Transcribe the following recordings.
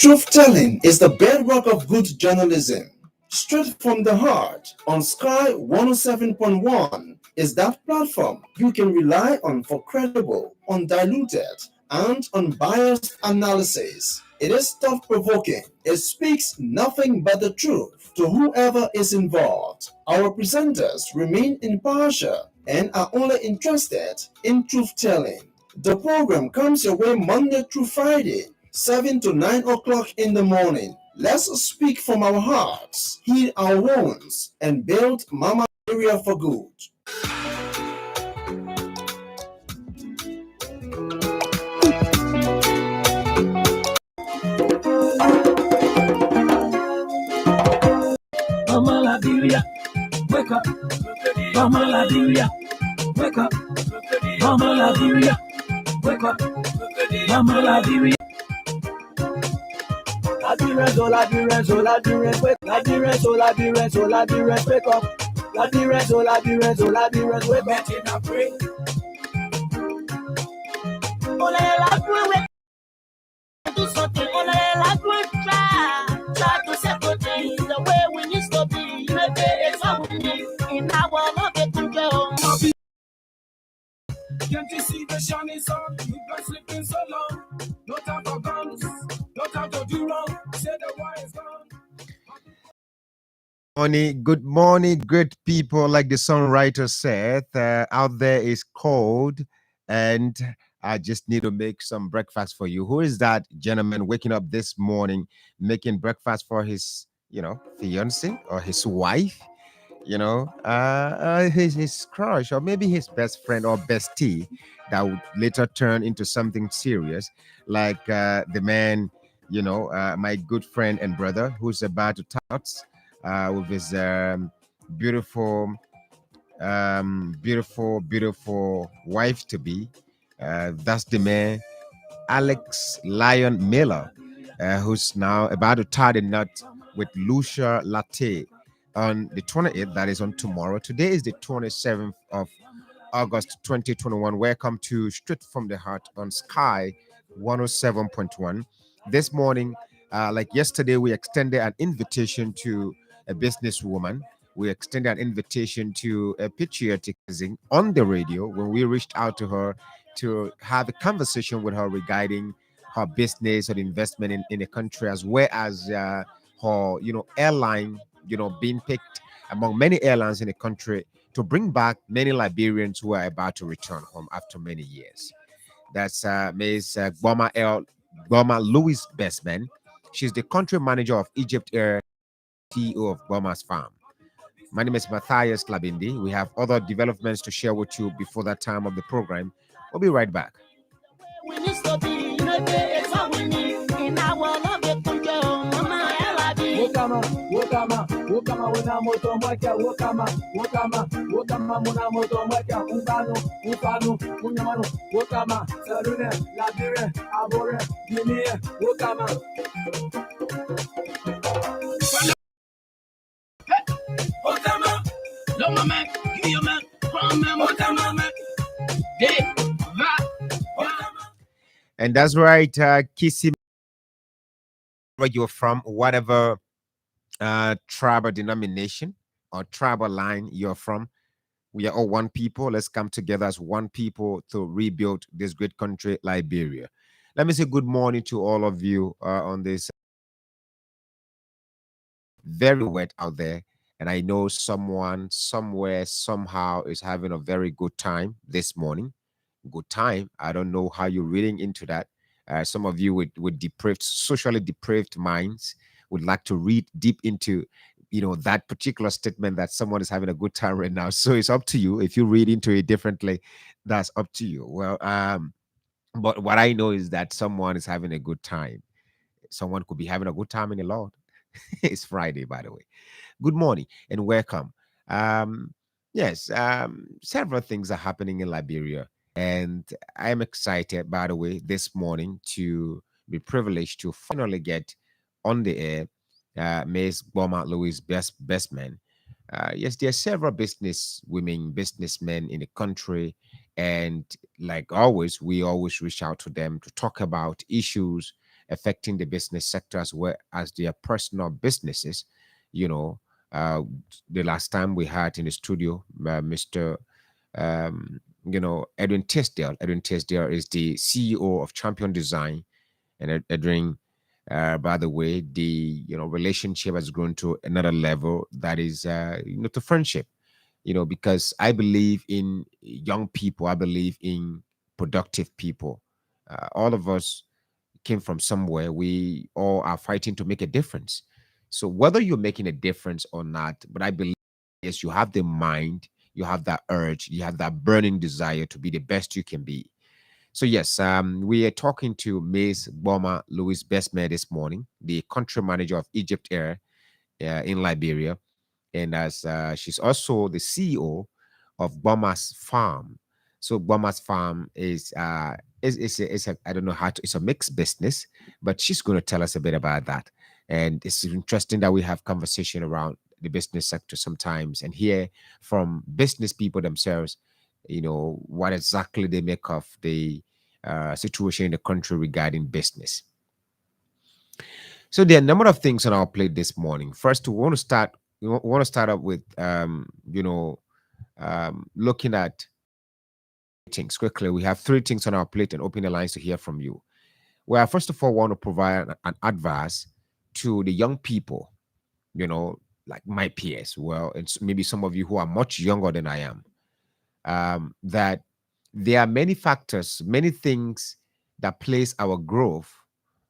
Truth-telling is the bedrock of good journalism. Straight from the heart on Sky 107.1 is that platform you can rely on for credible, undiluted, and unbiased analysis. It is thought-provoking. It speaks nothing but the truth to whoever is involved. Our presenters remain impartial and are only interested in truth-telling. The program comes your way Monday through Friday, 7 to 9 o'clock in the morning. Let's speak from our hearts, heal our wounds, and build Mama area for good. Mama Liberia, wake up. Mama Liberia, wake up. Mama Liberia, wake up. Mama Liberia. Labirens, oh labirens, oh labirens, wake up. Labirens, oh labirens, oh labirens, wake up. Labirens, oh labirens, oh labirens, wake up. In a pray. Do something, try to settle things the way we used to be. Maybe it's how we need in our love it to go. Can't you see the shining sun? You've been sleeping so long. No time for guns, no time to do wrong. Say the war is gone. Good morning, great people. Like the songwriter said, out there is cold, and I just need to make some breakfast for you. Who is that gentleman waking up this morning, making breakfast for his, fiance or his wife? His crush, or maybe his best friend or bestie that would later turn into something serious, like the man, my good friend and brother who's about to touch with his beautiful, beautiful wife to be. That's the man, Alex Lyon Miller, who's now about to tie the knot with Lucia Latte on the 28th, that is on tomorrow. Today is the 27th of August 2021. Welcome to Straight from the Heart on Sky 107.1. This morning, like yesterday, we extended an invitation to a businesswoman. We extended an invitation to a patriotic citizen on the radio when we reached out to her to have a conversation with her regarding her business or investment in the country, as well as her, airline, being picked among many airlines in the country to bring back many Liberians who are about to return home after many years. That's Ms. Gboma Louis Bestman. She's the country manager of Egypt Air, CEO of Gboma's Farm. My name is Matthias Klabindi. We have other developments to share with you before that time of the program. We'll be right back. We need to be, it's how we need in our love it to go. Mama Wokama, wina moto mwaka, wokama, muna moto mwaka, ufanu, unyamano, wokama, sarune, labire, abore, gimie, wokama. Wokama, no man, give me a man, from man, wokama, man. And that's right, Kissy, where you're from, whatever tribal denomination or tribal line you're from, we are all one people. Let's come together as one people to rebuild this great country, Liberia. Let me say good morning to all of you on this. Very wet out there, and I know someone somewhere somehow is having a very good time this morning. Good time. I don't know how you're reading into that. Some of you with depraved, socially depraved minds would like to read deep into, that particular statement that someone is having a good time right now. So it's up to you. If you read into it differently, that's up to you. Well, but what I know is that someone is having a good time. Someone could be having a good time in the Lord. It's Friday, by the way. Good morning and welcome. Yes, several things are happening in Liberia, and I'm excited, by the way, this morning to be privileged to finally get on the air Ms. Gboma Louis Bestman. Yes, there are several businessmen in the country, and like always, we always reach out to them to talk about issues affecting the business sector as well as their personal businesses. You know, uh, the last time we had in the studio, Mr. Edwin Tisdale. Edwin Tisdale is the CEO of Champion Design, and Edwin, by the way, the relationship has grown to another level that is to friendship. Because I believe in young people, I believe in productive people. All of us came from somewhere. We all are fighting to make a difference. So whether you're making a difference or not, but I believe yes, you have the mind, you have that urge, you have that burning desire to be the best you can be. So yes, we are talking to Ms. Boma Louis Besme this morning, the country manager of Egypt Air in Liberia, and as she's also the CEO of Boma's Farm. So Boma's Farm is a I don't know how to, it's a mixed business, but she's going to tell us a bit about that. And it's interesting that we have conversation around the business sector sometimes and hear from business people themselves, what exactly they make of the situation in the country regarding business. So there are a number of things on our plate this morning. First, we want to start up with looking at things quickly. We have three things on our plate and open the lines to hear from you. Well, first of all, want to provide an advice to the young people, like my peers. Well, it's maybe some of you who are much younger than I am. That there are many factors, many things that place our growth,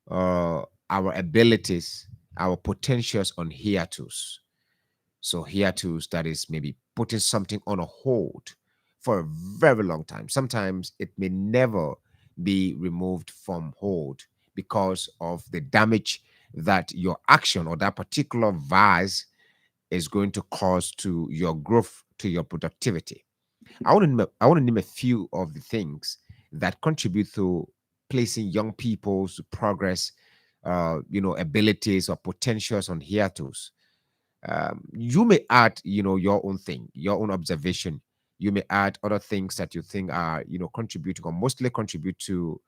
our abilities, our potentials on hiatus. So hiatus, that is maybe putting something on a hold for a very long time. Sometimes it may never be removed from hold because of the damage that your action or that particular vice is going to cause to your growth, to your productivity. I want to name a few of the things that contribute to placing young people's progress, abilities or potentials on hiatus. You may add your own thing, your own observation. You may add other things that you think are contributing or mostly contribute to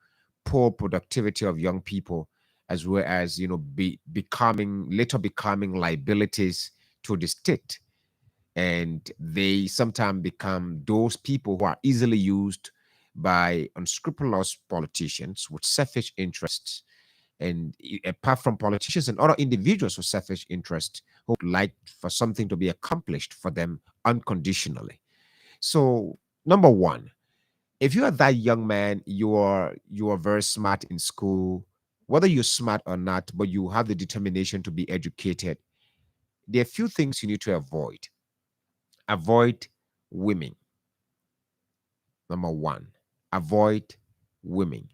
poor productivity of young people, as well as becoming liabilities to the state. And they sometimes become those people who are easily used by unscrupulous politicians with selfish interests, and apart from politicians and other individuals with selfish interest who would like for something to be accomplished for them unconditionally. So, number one, if you are that young man, you are very smart in school, whether you're smart or not, but you have the determination to be educated, there are a few things you need to avoid. Avoid women. Number one, avoid women.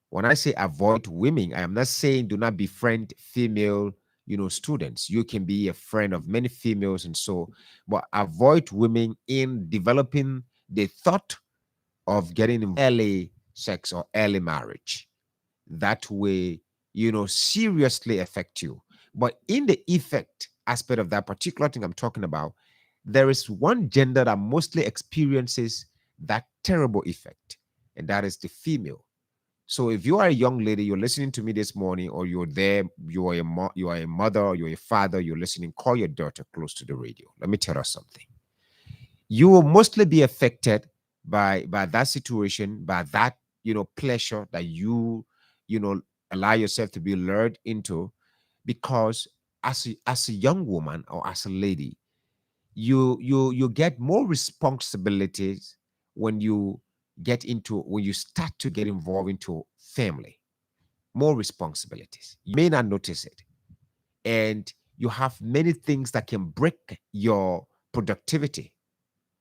When I say avoid women, I am not saying do not befriend female, students. You can be a friend of many females and so, but avoid women in developing the thought of getting in early sex or early marriage. That way, seriously affect you. But in the effect aspect of that particular thing I'm talking about, there is one gender that mostly experiences that terrible effect, and that is the female. So if you are a young lady, you're listening to me this morning, or you're there, you are a mother, or you're a father, you're listening, call your daughter close to the radio. Let me tell her something. You will mostly be affected by that situation, by that pleasure that you know allow yourself to be lured into, because as a young woman or as a lady, you get more responsibilities when you start to get involved into family. More responsibilities, you may not notice it, and you have many things that can break your productivity.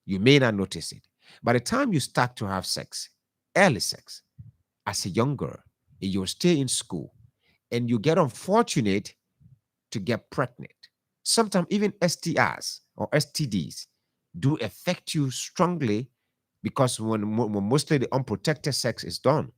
You may not notice it. By the time you start to have sex, early sex, as a young girl, and you stay in school, and you get unfortunate to get pregnant. Sometimes even STIs or STDs do affect you strongly, because when mostly the unprotected sex is done,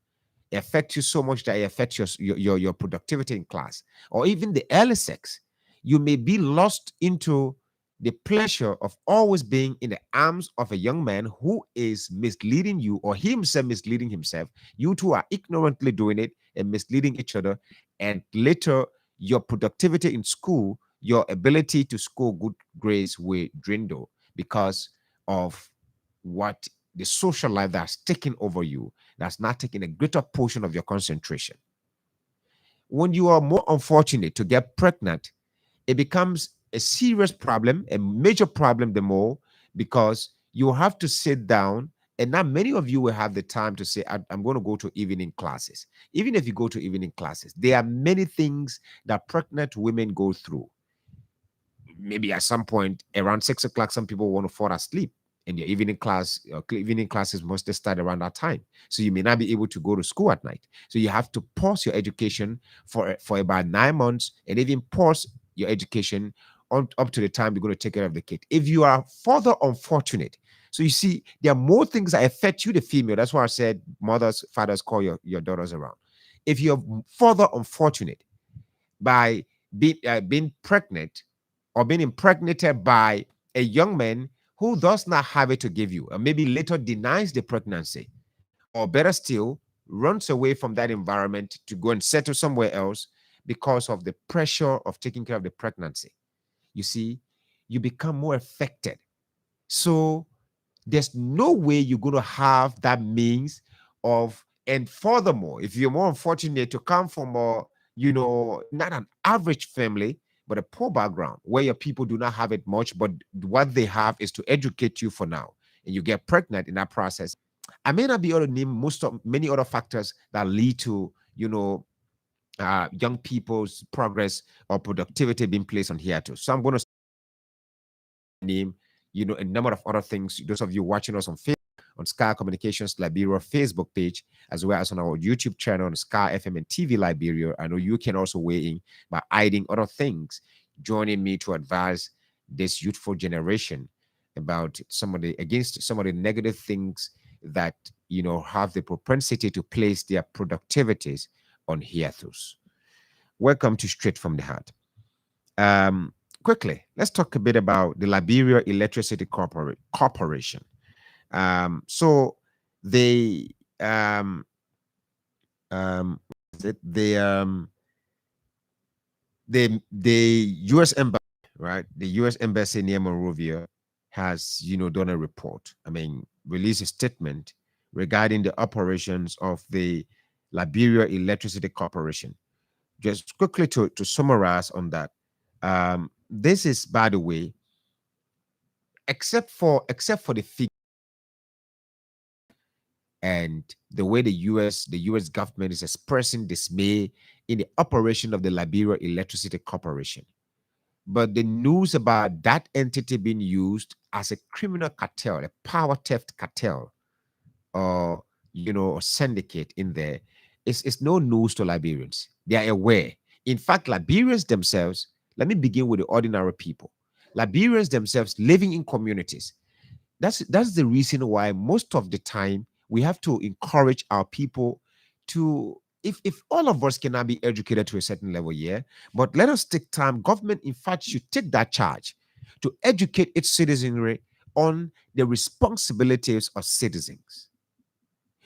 it affects you so much that it affects your productivity in class. Or even the early sex, you may be lost into the pleasure of always being in the arms of a young man who is misleading you, or he himself misleading himself. You two are ignorantly doing it and misleading each other, and later your productivity in school, your ability to score good grades will dwindle because of what the social life that's taken over you, that's not taking a greater portion of your concentration. When you are more unfortunate to get pregnant, it becomes a serious problem, a major problem the more, because you have to sit down, and not many of you will have the time to say, I'm going to go to evening classes. Even if you go to evening classes, there are many things that pregnant women go through. Maybe at some point around 6 o'clock, some people want to fall asleep. And your evening class, evening classes mostly start around that time. So you may not be able to go to school at night. So you have to pause your education for about 9 months, and even pause your education on up to the time you're going to take care of the kid. If you are further unfortunate, so you see, there are more things that affect you, the female. That's why I said mothers, fathers, call your daughters around. If you're further unfortunate by being pregnant or being impregnated by a young man who does not have it to give you, and maybe later denies the pregnancy, or better still, runs away from that environment to go and settle somewhere else because of the pressure of taking care of the pregnancy, you see, you become more affected. So there's no way you're going to have that means of, and furthermore, if you're more unfortunate to come from a, not an average family, but a poor background where your people do not have it much, but what they have is to educate you for now, and you get pregnant in that process. I may not be able to name most of many other factors that lead to, young people's progress or productivity being placed on here too. So I'm going to name, a number of other things. Those of you watching us on Facebook, on Sky Communications Liberia Facebook page, as well as on our YouTube channel on Sky FM and TV Liberia. I know you can also weigh in by adding other things, joining me to advise this youthful generation about against some of the negative things that have the propensity to place their productivities on hiatus. Welcome to Straight from the Heart. Quickly, let's talk a bit about the Liberia Electricity Corporation. So they the U.S. embassy, right? The U.S. embassy near Monrovia has done a report. I mean, released a statement regarding the operations of the Liberia Electricity Corporation. Just quickly to summarize on that, this is, by the way, except for the figure and the way the US government is expressing dismay in the operation of the Liberia Electricity Corporation. But the news about that entity being used as a criminal cartel, a power theft cartel, or or syndicate in there, is no news to Liberians. They are aware. In fact, Liberians themselves, let me begin with the ordinary people. Liberians themselves living in communities. That's the reason why most of the time we have to encourage our people to, if all of us cannot be educated to a certain level, yeah, but let us take time. Government, in fact, should take that charge to educate its citizenry on the responsibilities of citizens.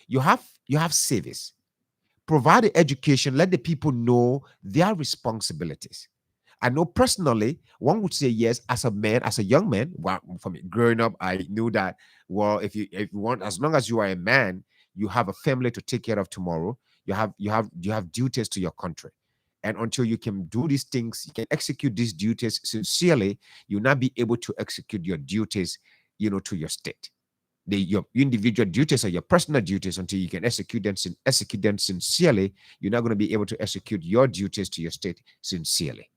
You have service, provide the education, let the people know their responsibilities. I know personally, one would say yes, as a man, as a young man. Well, from growing up, I knew that. Well, if you want, as long as you are a man, you have a family to take care of tomorrow. You have duties to your country, and until you can do these things, you can execute these duties sincerely. You'll not be able to execute your duties, to your state. Your individual duties or your personal duties, until you can execute them sincerely. You're not going to be able to execute your duties to your state sincerely.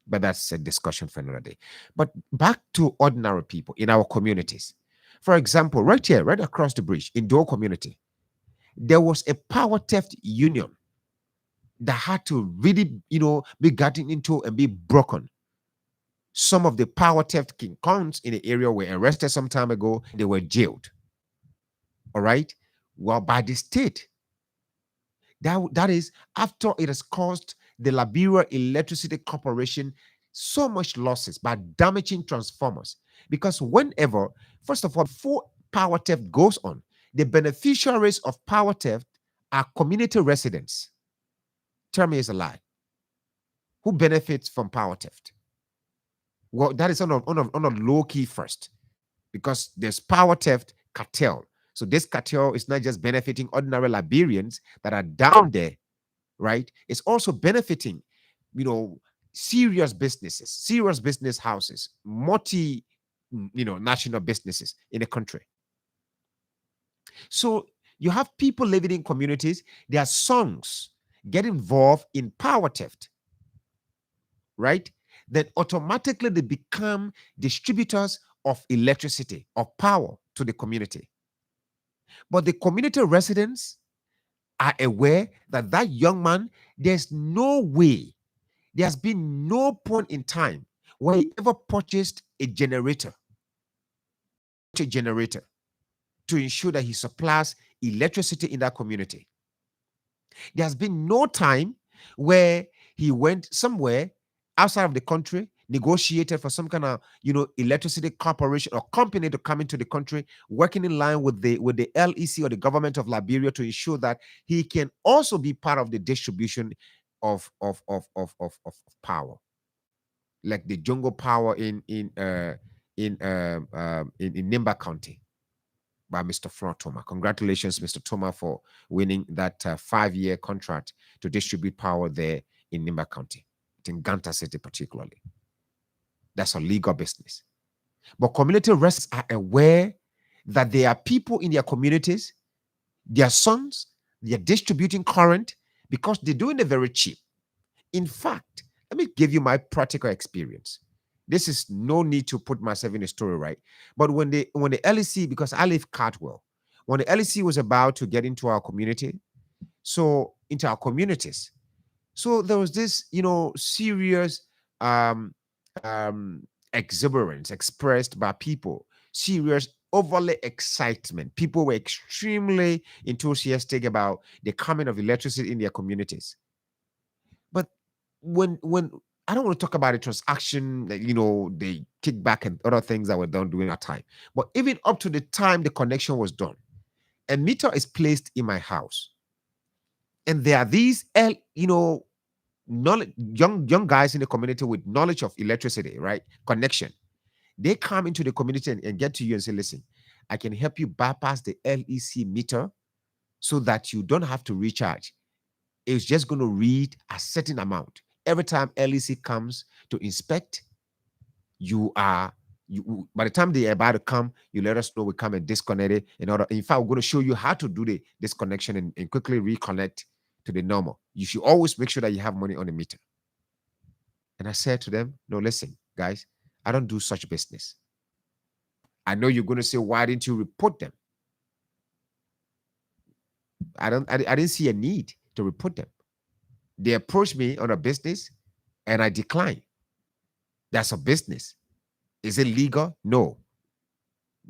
But that's a discussion for another day. But back to ordinary people in our communities. For example, right here, right across the bridge in Dole community, there was a power theft union that had to really, be gotten into and be broken. Some of the power theft king cons in the area were arrested some time ago. They were jailed. All right. Well, by the state. That is after it has caused the Liberia Electricity Corporation so much losses by damaging transformers. Because whenever, first of all, before power theft goes on, the beneficiaries of power theft are community residents. Tell me it's a lie. Who benefits from power theft? Well, that is on a low key first, because there's power theft cartel. So this cartel is not just benefiting ordinary Liberians that are down there, right? It's also benefiting, you know, serious businesses, serious business houses, national businesses in the country. So you have people living in communities, their sons get involved in power theft, right? Then automatically they become distributors of electricity, of power to the community. But the community residents are aware that that young man, there's no way, there has been no point in time where he ever purchased a generator to ensure that he supplies electricity in that community. There has been no time where he went somewhere outside of the country, negotiated for some kind of electricity corporation or company to come into the country, working in line with the LEC or the government of Liberia to ensure that he can also be part of the distribution of power, like the jungle power in Nimba County by Mr. Frank Toma. Congratulations, Mr. Toma, for winning that 5-year contract to distribute power there in Nimba County, in Ganta City particularly. That's a legal business. But community residents are aware that there are people in their communities, their sons, they're distributing current because they're doing it very cheap. In fact, let me give you my practical experience. This is no need to put myself in a story, right? But when the LEC, because I live Cartwell, when the LEC was about to get into our community, into our communities, so there was this, serious exuberance expressed by people, serious overly excitement. People were extremely enthusiastic about the coming of electricity in their communities. But when I don't want to talk about the transaction, the kickback and other things that were done during that time. But even up to the time the connection was done, a meter is placed in my house, and there are these knowledge, young guys in the community with knowledge of electricity, right? Connection. They come into the community and get to you and say, listen, I can help you bypass the LEC meter so that you don't have to recharge. It's just going to read a certain amount. Every time LEC comes to inspect, by the time they are about to come, you let us know, we come and disconnect it. In fact, we're going to show you how to do the disconnection and quickly reconnect to the normal. You should always make sure that you have money on the meter. And I said to them, no, listen, guys, I don't do such business. I know you're going to say, why didn't you report them? I didn't see a need to report them. They approached me on a business and I declined. That's a business. Is it legal? No.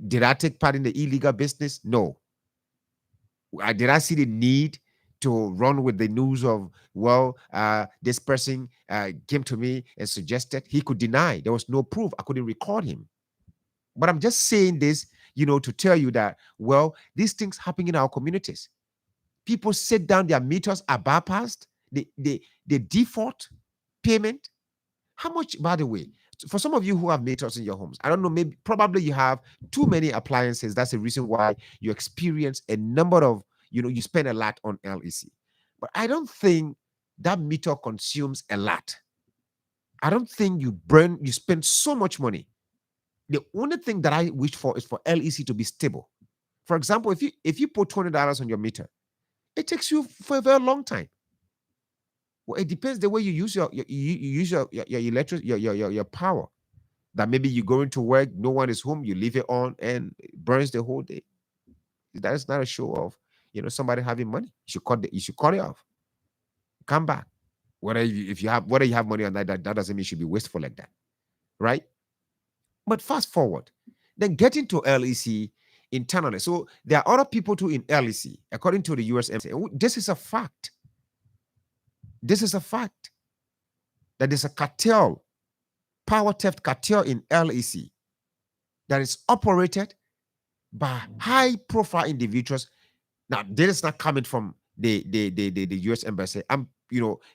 Did I take part in the illegal business? No. Did I see the need to run with the news of, this person came to me and suggested? He could deny. There was no proof. I couldn't record him. But I'm just saying this, to tell you that, these things happen in our communities. People sit down, their meters are bypassed, the default payment. How much, by the way, for some of you who have meters in your homes, I don't know, probably you have too many appliances. That's the reason why you experience a number of, you spend a lot on LEC. But I don't think that meter consumes a lot. I don't think you spend so much money. The only thing that I wish for is for LEC to be stable. For example, if you put $20 on your meter, it takes you for a very long time. Well, it depends the way you use your electric your power. That maybe you go into work, no one is home, you leave it on and it burns the whole day. That is not a show of somebody having money. You should cut it off. Come back. Whether you have money on that doesn't mean you should be wasteful like that, right? But fast forward, then get into LEC internally. So there are other people too in LEC, according to the USMC. This is a fact. This is a fact that there's a cartel, power theft cartel in LEC that is operated by high-profile individuals. Now, this is not coming from the U.S. Embassy. I'm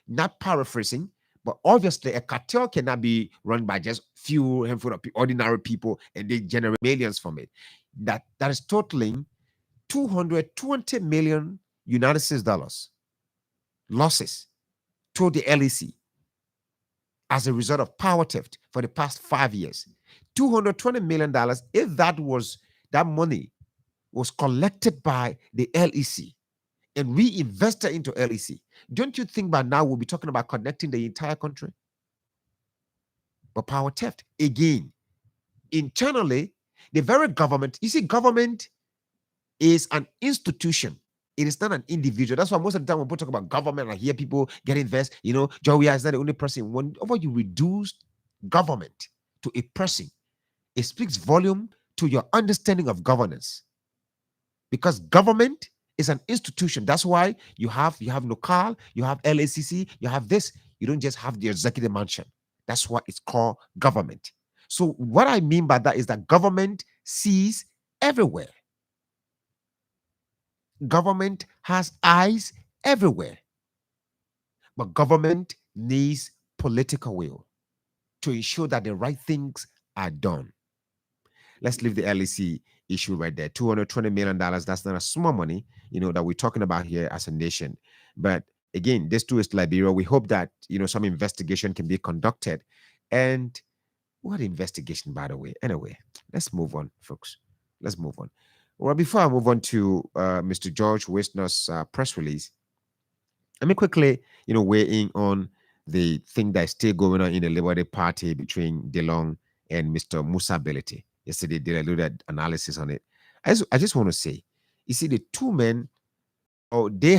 not paraphrasing, but obviously a cartel cannot be run by just few handful of ordinary people and they generate millions from it. That is totaling 220 million United States dollars losses to the LEC as a result of power theft for the past 5 years. $220 million, if that money was collected by the LEC and reinvested into LEC, don't you think by now we'll be talking about connecting the entire country? But power theft, again, internally, the very government, you see, government is an institution. It is not an individual. That's why most of the time when people talk about government, I hear people get invest. Joey is not the only person. Whenever you reduce government to a person, it speaks volume to your understanding of governance. Because government is an institution. That's why you have local, you have LACC, you have this. You don't just have the executive mansion. That's why it's called government. So what I mean by that is that government sees everywhere. Government has eyes everywhere. But government needs political will to ensure that the right things are done. Let's leave the LEC issue right there. $220 million, that's not a small money, that we're talking about here as a nation. But again, this too is Liberia. We hope that, some investigation can be conducted. And what investigation, by the way? Anyway, let's move on, folks. Let's move on. Well, before I move on to Mr. George Wisner's press release, let me quickly, weigh in on the thing that's still going on in the Liberty Party between DeLong and Mr. Musa Belete. Yesterday, did a little analysis on it. I just want to say, you see, the two men, they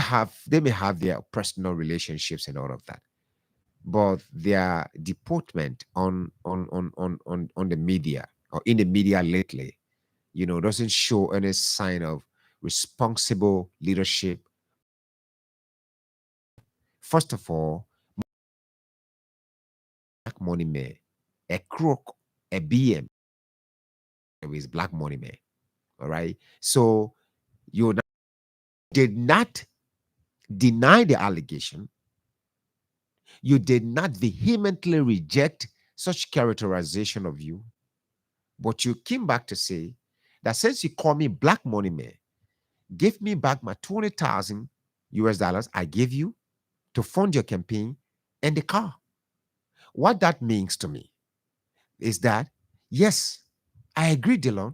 may have their personal relationships and all of that, but their deportment on the media or in the media lately, doesn't show any sign of responsible leadership. First of all, black money man, a crook, a BM, is black money man. All right. So you did not deny the allegation. You did not vehemently reject such characterization of you, but you came back to say that since you call me black money man, give me back my 20,000 US dollars I gave you to fund your campaign and the car. What that means to me is that, yes, I agree, Dylan,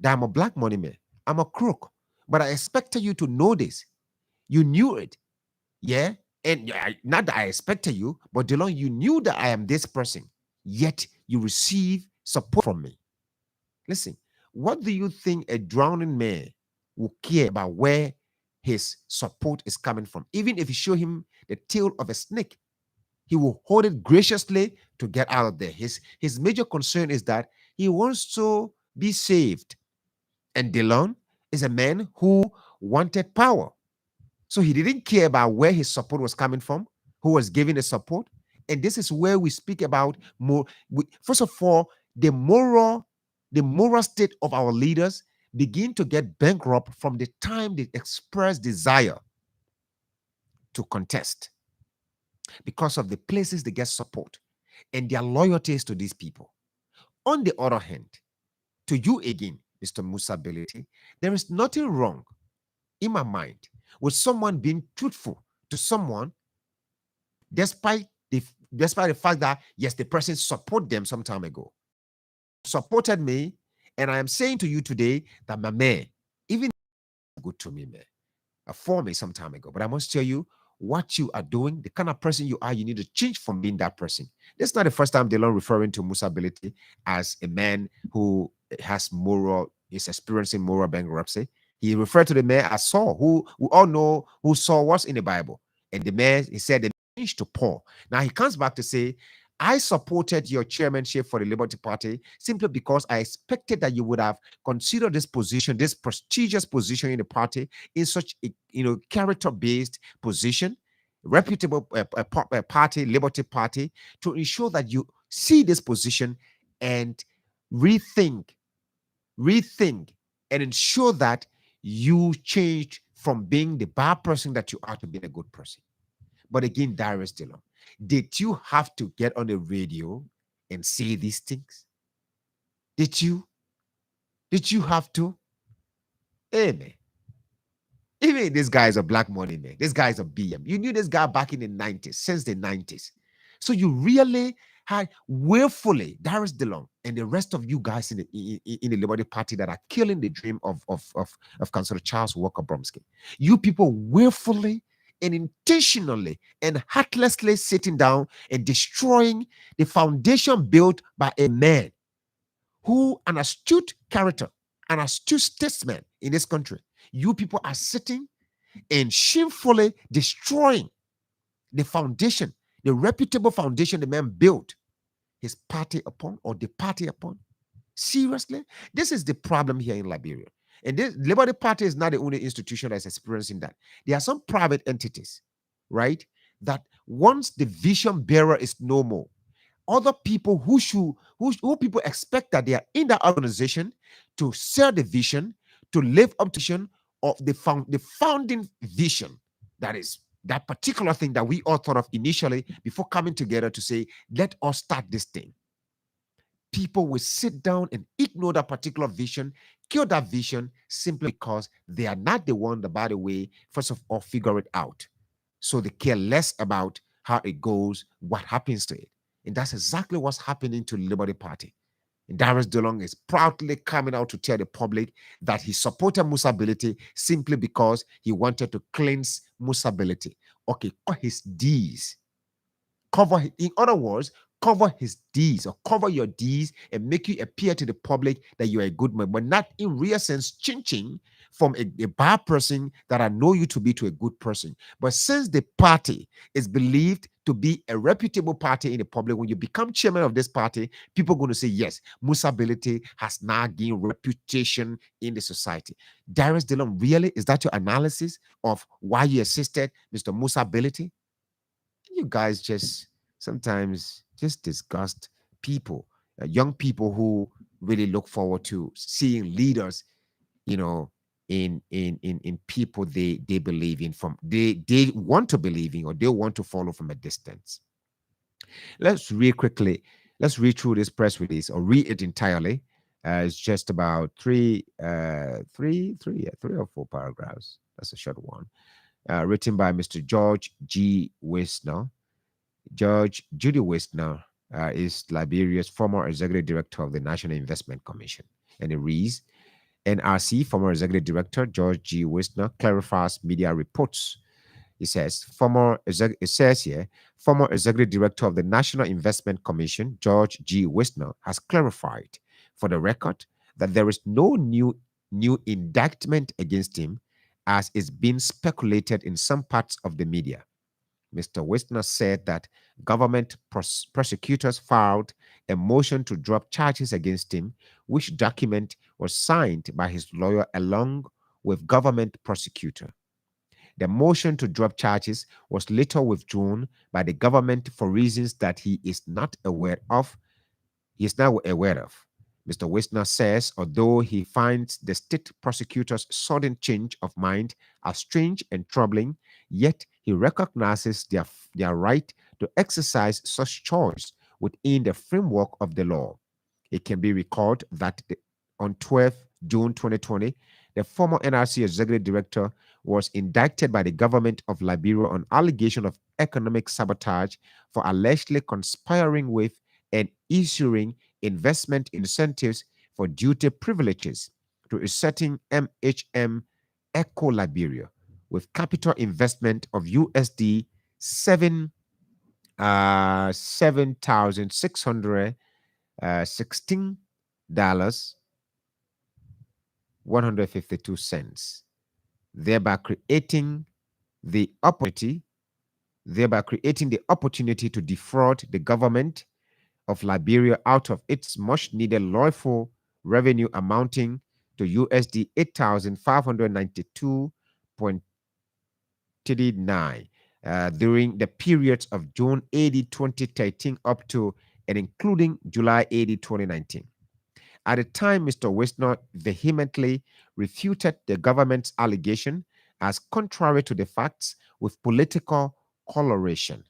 that I'm a black money man. I'm a crook, but I expected you to know this. You knew it. Yeah. And not that I expected you, but Dylan, you knew that I am this person, yet you receive support from me. Listen, what do you think a drowning man will care about where his support is coming from? Even if you show him the tail of a snake, he will hold it graciously to get out of there. His major concern is that he wants to be saved. And Delon is a man who wanted power. So he didn't care about where his support was coming from, who was giving the support. And this is where we speak about more. First of all, the moral state of our leaders begin to get bankrupt from the time they express desire to contest because of the places they get support and their loyalties to these people. On the other hand, to you again, Mr. Musa Belete, there is nothing wrong in my mind with someone being truthful to someone despite the fact that, yes, the person supported them some time ago. Supported me, and I am saying to you today that my man, even good to me, man, for me some time ago. But I must tell you, what you are doing, the kind of person you are, you need to change from being that person. This is not the first time Delon referring to Musa Belete as a man who is experiencing moral bankruptcy. He referred to the man as Saul, who we all know who Saul was in the Bible. And the man, he said, the changed to Paul. Now he comes back to say, I supported your chairmanship for the Liberty Party simply because I expected that you would have considered this position, this prestigious position in the party, in such a character-based position, reputable party, Liberty Party, to ensure that you see this position and rethink, and ensure that you change from being the bad person that you are to being a good person. But again, Darius Dillon, did you have to get on the radio and say these things? Did you? Did you have to? Hey, man. Even this guy is a black money man. This guy is a BM. You knew this guy back in the 90s, since the 90s. So you really had willfully, Darius DeLong and the rest of you guys in the Liberty Party that are killing the dream of Councillor Charles Walker Bromsky. You people willfully and intentionally and heartlessly sitting down and destroying the foundation built by a man who, an astute character, an astute statesman in this country. You people are sitting and shamefully destroying the foundation, the reputable foundation the man built his party upon or the party upon. Seriously? This is the problem here in Liberia. And this Liberty Party is not the only institution that's experiencing that. There are some private entities, right? That once the vision bearer is no more, other people who people expect that they are in that organization to share the vision, to live up to the vision of the founding vision, that is that particular thing that we all thought of initially before coming together to say, let us start this thing. People will sit down and ignore that particular vision, kill that vision simply because they are not the one that, by the way, first of all, figure it out. So they care less about how it goes, what happens to it. And that's exactly what's happening to the Liberty Party. And Darius DeLong is proudly coming out to tell the public that he supported Musability simply because he wanted to cleanse Musability. Okay, cover his D's. In other words, cover his D's or cover your D's and make you appear to the public that you're a good man, but not in real sense changing from a bad person that I know you to be to a good person. But since the party is believed to be a reputable party in the public, when you become chairman of this party, people are going to say, yes, Musability has now gained reputation in the society. Darius Dillon, really? Is that your analysis of why you assisted Mr. Musability? You guys just sometimes just disgust people, young people who really look forward to seeing leaders, you know, in people they believe in, from they want to believe in or they want to follow from a distance. Let's read quickly. Let's read through this press release or read it entirely. It's just about three or four paragraphs. That's a short one. Written by Mr. George G. Wisner. George Judy Wisner is Liberia's former executive director of the National Investment Commission. And it reads, NRC former executive director George G. Wisner clarifies media reports. It says, former executive director of the National Investment Commission, George G. Wisner, has clarified for the record that there is no new indictment against him, as is being speculated in some parts of the media. Mr. Wisner said that government prosecutors filed a motion to drop charges against him, which document was signed by his lawyer along with government prosecutor. The motion to drop charges was later withdrawn by the government for reasons that he is not aware of. Mr. Wisner says, although he finds the state prosecutor's sudden change of mind as strange and troubling, yet he recognizes their right to exercise such choice within the framework of the law. It can be recalled that on 12 June 2020, the former NRC executive director was indicted by the government of Liberia on allegation of economic sabotage for allegedly conspiring with and issuing investment incentives for duty privileges to a certain MHM Eco Liberia with capital investment of USD 7,616 $152, thereby creating the opportunity to defraud the government of Liberia out of its much needed lawful revenue amounting to USD 8,592.39 during the periods of June 80, 2013 up to and including July 80, 2019. At the time, Mr. Wisner vehemently refuted the government's allegation as contrary to the facts with political coloration.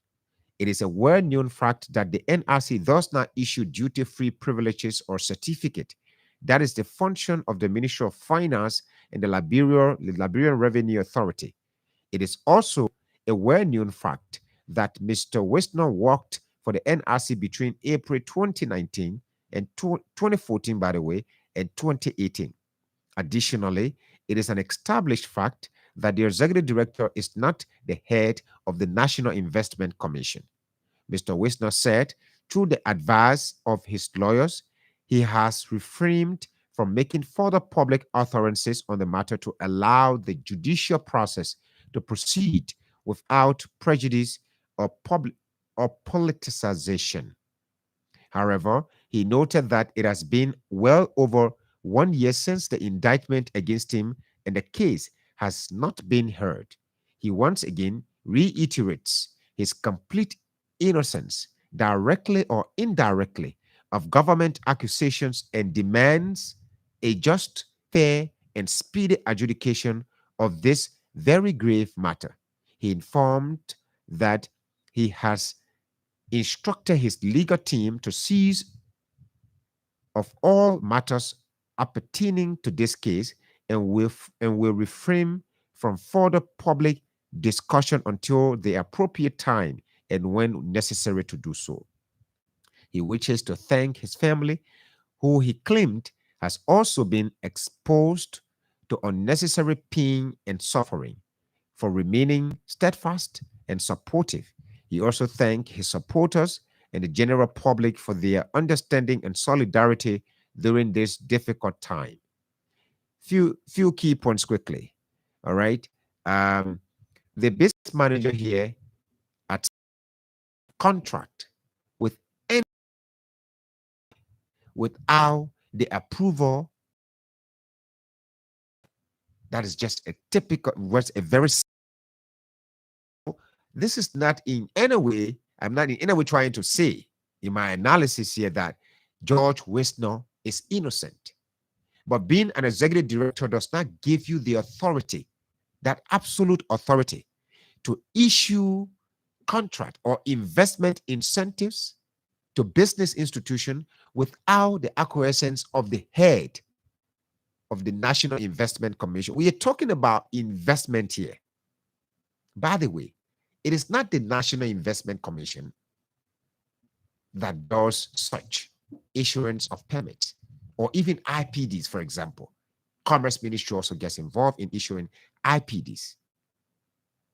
It is a well-known fact that the NRC does not issue duty-free privileges or certificate. That is the function of the Ministry of Finance and the Liberian Revenue Authority. It is also a well-known fact that Mr. Wisner worked for the NRC between April 2019 and 2014, by the way, and 2018. Additionally, it is an established fact that the executive director is not the head of the National Investment Commission. Mr. Wisner said, through the advice of his lawyers, he has refrained from making further public utterances on the matter to allow the judicial process to proceed without prejudice or public or politicization. However, he noted that it has been well over 1 year since the indictment against him and the case has not been heard. He once again reiterates his complete innocence, directly or indirectly, of government accusations and demands a just, fair, and speedy adjudication of this very grave matter. He informed that he has instructed his legal team to cease of all matters appertaining to this case and will refrain from further public discussion until the appropriate time and when necessary to do so. He wishes to thank his family, who he claimed has also been exposed to unnecessary pain and suffering, for remaining steadfast and supportive. He also thanked his supporters and the general public for their understanding and solidarity during this difficult time. Few key points quickly. All right. The business manager here at contract with any without the approval. That is just a typical, was a very. This is not in any way, I'm not in any way trying to say in my analysis here that George Wisner is innocent. But being an executive director does not give you the authority, that absolute authority, to issue contract or investment incentives to business institution without the acquiescence of the head of the National Investment Commission. We are talking about investment here. By the way, it is not the National Investment Commission that does such issuance of permits or even IPDs, for example. Commerce Ministry also gets involved in issuing IPDs.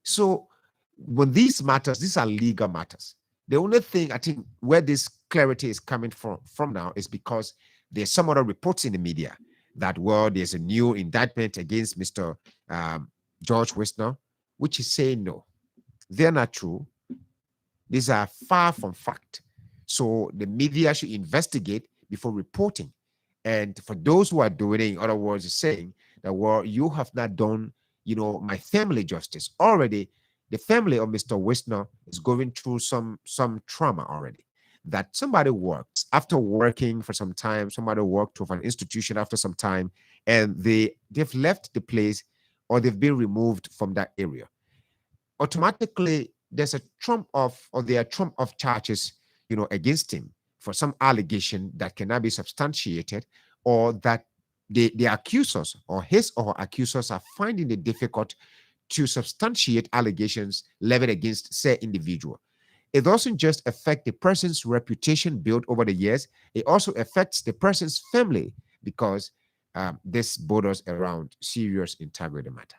So when these matters, these are legal matters. The only thing I think where this clarity is coming from now is because there's some other reports in the media that, well, there's a new indictment against Mr. George Wisner, which is saying no, they're not true. These are far from fact. So the media should investigate before reporting. And for those who are doing it, in other words, saying that, well, you have not done, my family justice. Already, the family of Mr. Wisner is going through some trauma already. That somebody works after working for some time, somebody worked with an institution after some time, and they've left the place or they've been removed from that area. Automatically, there's a there are trump of charges, against him for some allegation that cannot be substantiated, or that the accusers or his or her accusers are finding it difficult to substantiate allegations leveled against said individual. It doesn't just affect the person's reputation built over the years, it also affects the person's family because this borders around serious integrity matter.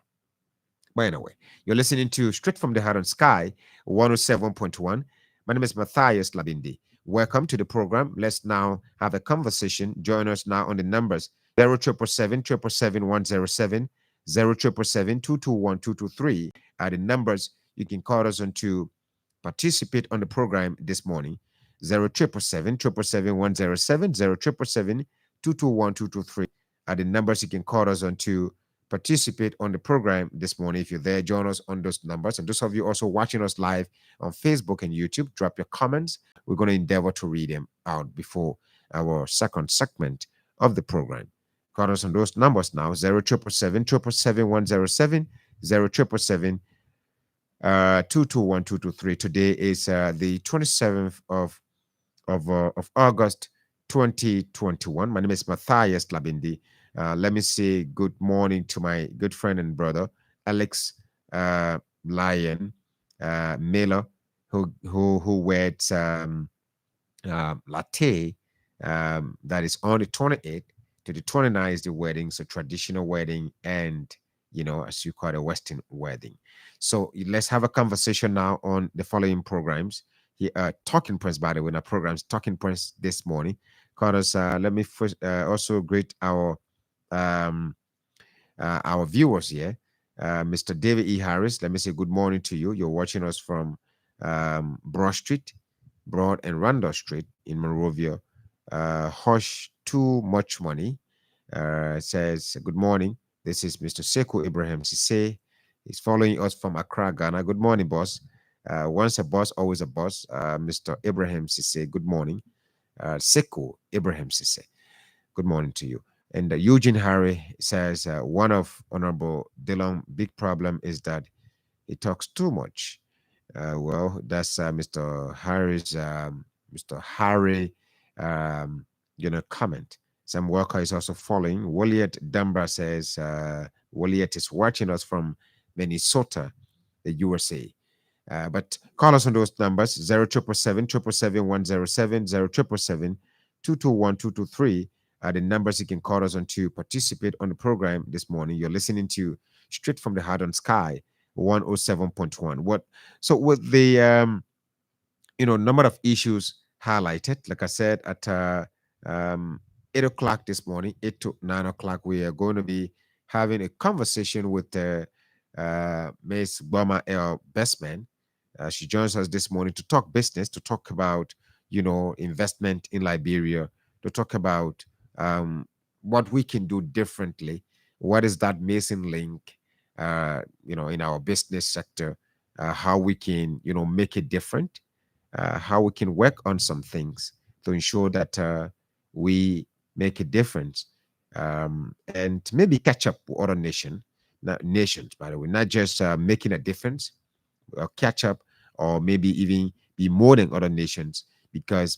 But anyway, you're listening to Straight from the Heart on Sky 107.1. My name is Matthias Labindi. Welcome to the program. Let's now have a conversation. Join us now on the numbers 0777 0777 are the numbers you can call us on to participate on the program this morning. 0777 are the numbers you can call us on to participate on the program this morning. If you're there, join us on those numbers. And those of you also watching us live on Facebook and YouTube, drop your comments. We're going to endeavor to read them out before our second segment of the program. Call us on those numbers now: 0777 0777 221-223. Today is the 27th of August 2021. My name is Matthias Labindi. Let me say good morning to my good friend and brother Alex Lyon Miller, who wears latte. That is on the 28th to the 29th is the wedding, so traditional wedding, and as you call it, a Western wedding. So let's have a conversation now on the following programs. Here, Talking Points, by the way, in our programs, Talking Points this morning. Cause let me first also greet our viewers here. Mr. David E. Harris, let me say good morning to you. You're watching us from Broad Street, Broad and Randolph Street in Monrovia. Hush Too Much Money says, good morning. This is Mr. Sekou Ibrahim Sise. He's following us from Accra, Ghana. Good morning, boss. Once a boss, always a boss. Mr. Ibrahim Sise, good morning. Sekou Ibrahim Sise, good morning to you. And Eugene Harry says, one of Honorable Dillon big problem is that he talks too much. Well, that's Mr. Harry's, Mr. Harry, comment. Sam Walker is also following. Williet Dunbar says, Williet is watching us from Minnesota, the USA. But call us on those numbers 0777 221 are the numbers you can call us on to participate on the program this morning. You're listening to Straight from the Heart on Sky 107.1. With the number of issues highlighted, like I said, at 8 o'clock this morning, 8 to 9 o'clock, we are going to be having a conversation with Ms. Bama L. Bestman. She joins us this morning to talk business, to talk about, investment in Liberia, to talk about what we can do differently. What is that missing link, in our business sector? How we can, make it different. How we can work on some things to ensure that we make a difference, and maybe catch up with other nations, by the way, not just making a difference, catch up, or maybe even be more than other nations, because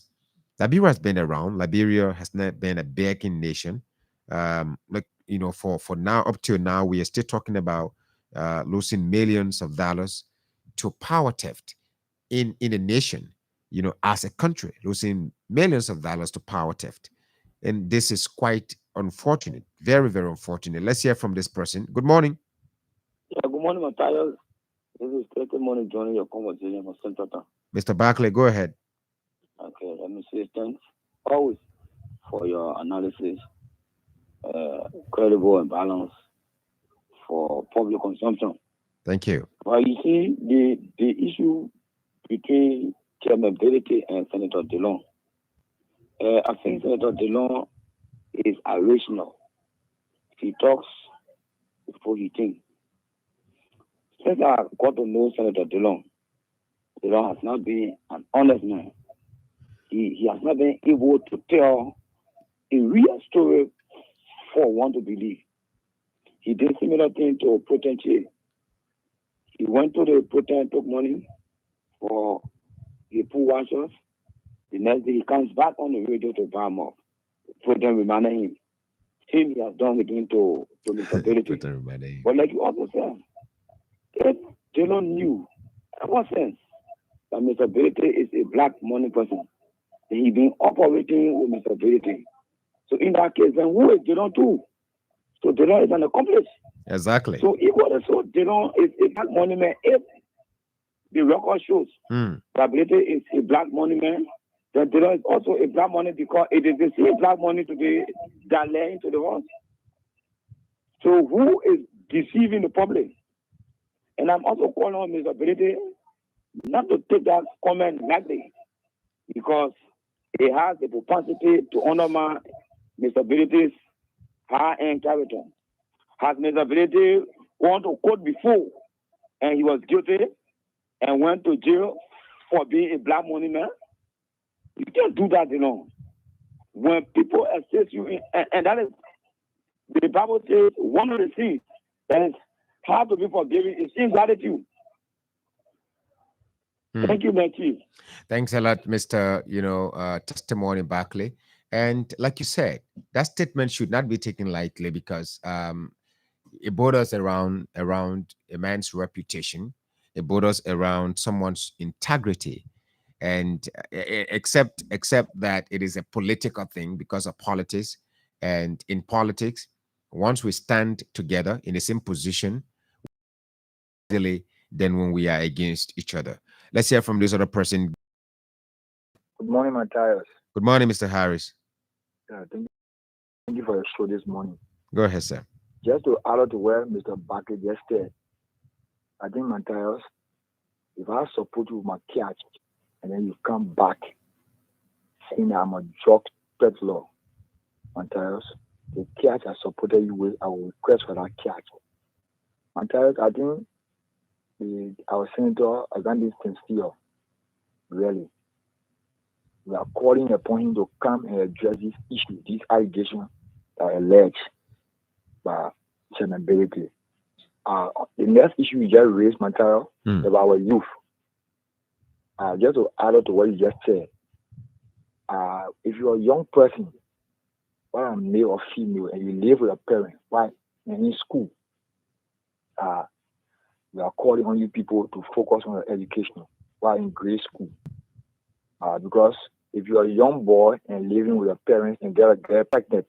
Liberia has been around. Liberia has not been a begging nation. For now, up till now, we are still talking about losing millions of dollars to power theft in a nation, as a country, losing millions of dollars to power theft. And this is quite unfortunate, very, very unfortunate. Let's hear from this person. Good morning. Yeah, good morning, Matthias. This is Good morning, joining your conversation for Central Time. Mr. Barclay, go ahead. Okay, let me say thanks always for your analysis, credible and balanced for public consumption. Thank you. Well, you see, the issue between Chairman Belete and Senator Dillon, I think Senator Dillon is irrational. He talks before he thinks. Since I got to know Senator Dillon has not been an honest man. He has not been able to tell a real story for one to believe. He did similar thing to Potentia. He went to the Potent, took money for the poor washers. The next day he comes back on the radio to buy more. Potent reminded him. Same he has done again to Mr. Belete. But like you also said, if Dillon knew, in what sense, that Mr. Belete is a black money person, then he been operating with Mr. Belete. So in that case, then who is Dillon too? So Dillon is an accomplice. Exactly. So equally so, Dillon is a black money man. If the record shows that Belete is a black money man, then Dillon is also a black money because it is the same black money today that led into the horse. So who is deceiving the public? And I'm also calling on Mr. Belete not to take that comment lightly, because he has the propensity to undermine Mr. Belete's high-end character. Has Mr. Belete gone to court before and he was guilty and went to jail for being a black money man? You can't do that, When people assist you, and that is, the Bible says, one of the things that is hard to be forgiven is ingratitude. Thank you, my chief. Thanks a lot, Mr. Testimony Barkley. And like you said, that statement should not be taken lightly because it borders around a man's reputation. It borders around someone's integrity, and except that it is a political thing because of politics. And in politics, once we stand together in the same position, easily than when we are against each other. Let's hear from this other person. Good morning, Matthias. Good morning, Mr. Harris. Thank you for your show this morning. Go ahead, sir. Just to add on to where Mr. Barkley just said, I think, Matthias, if I support you with my catch and then you come back saying I'm a drug pet law, Matthias, the catch I supported you with, I will request for that catch. Matthias, I think our senator has done this sincere, really. We are calling upon him to come and address this issue, this allegation that are alleged by senability. The next issue you just raised, Material, about our youth. Just to add on to what you just said, if you're a young person, whether male or female, and you live with a parent, right, and in school, we are calling on you people to focus on your education while in grade school. Because if you're a young boy and living with your parents and get pregnant,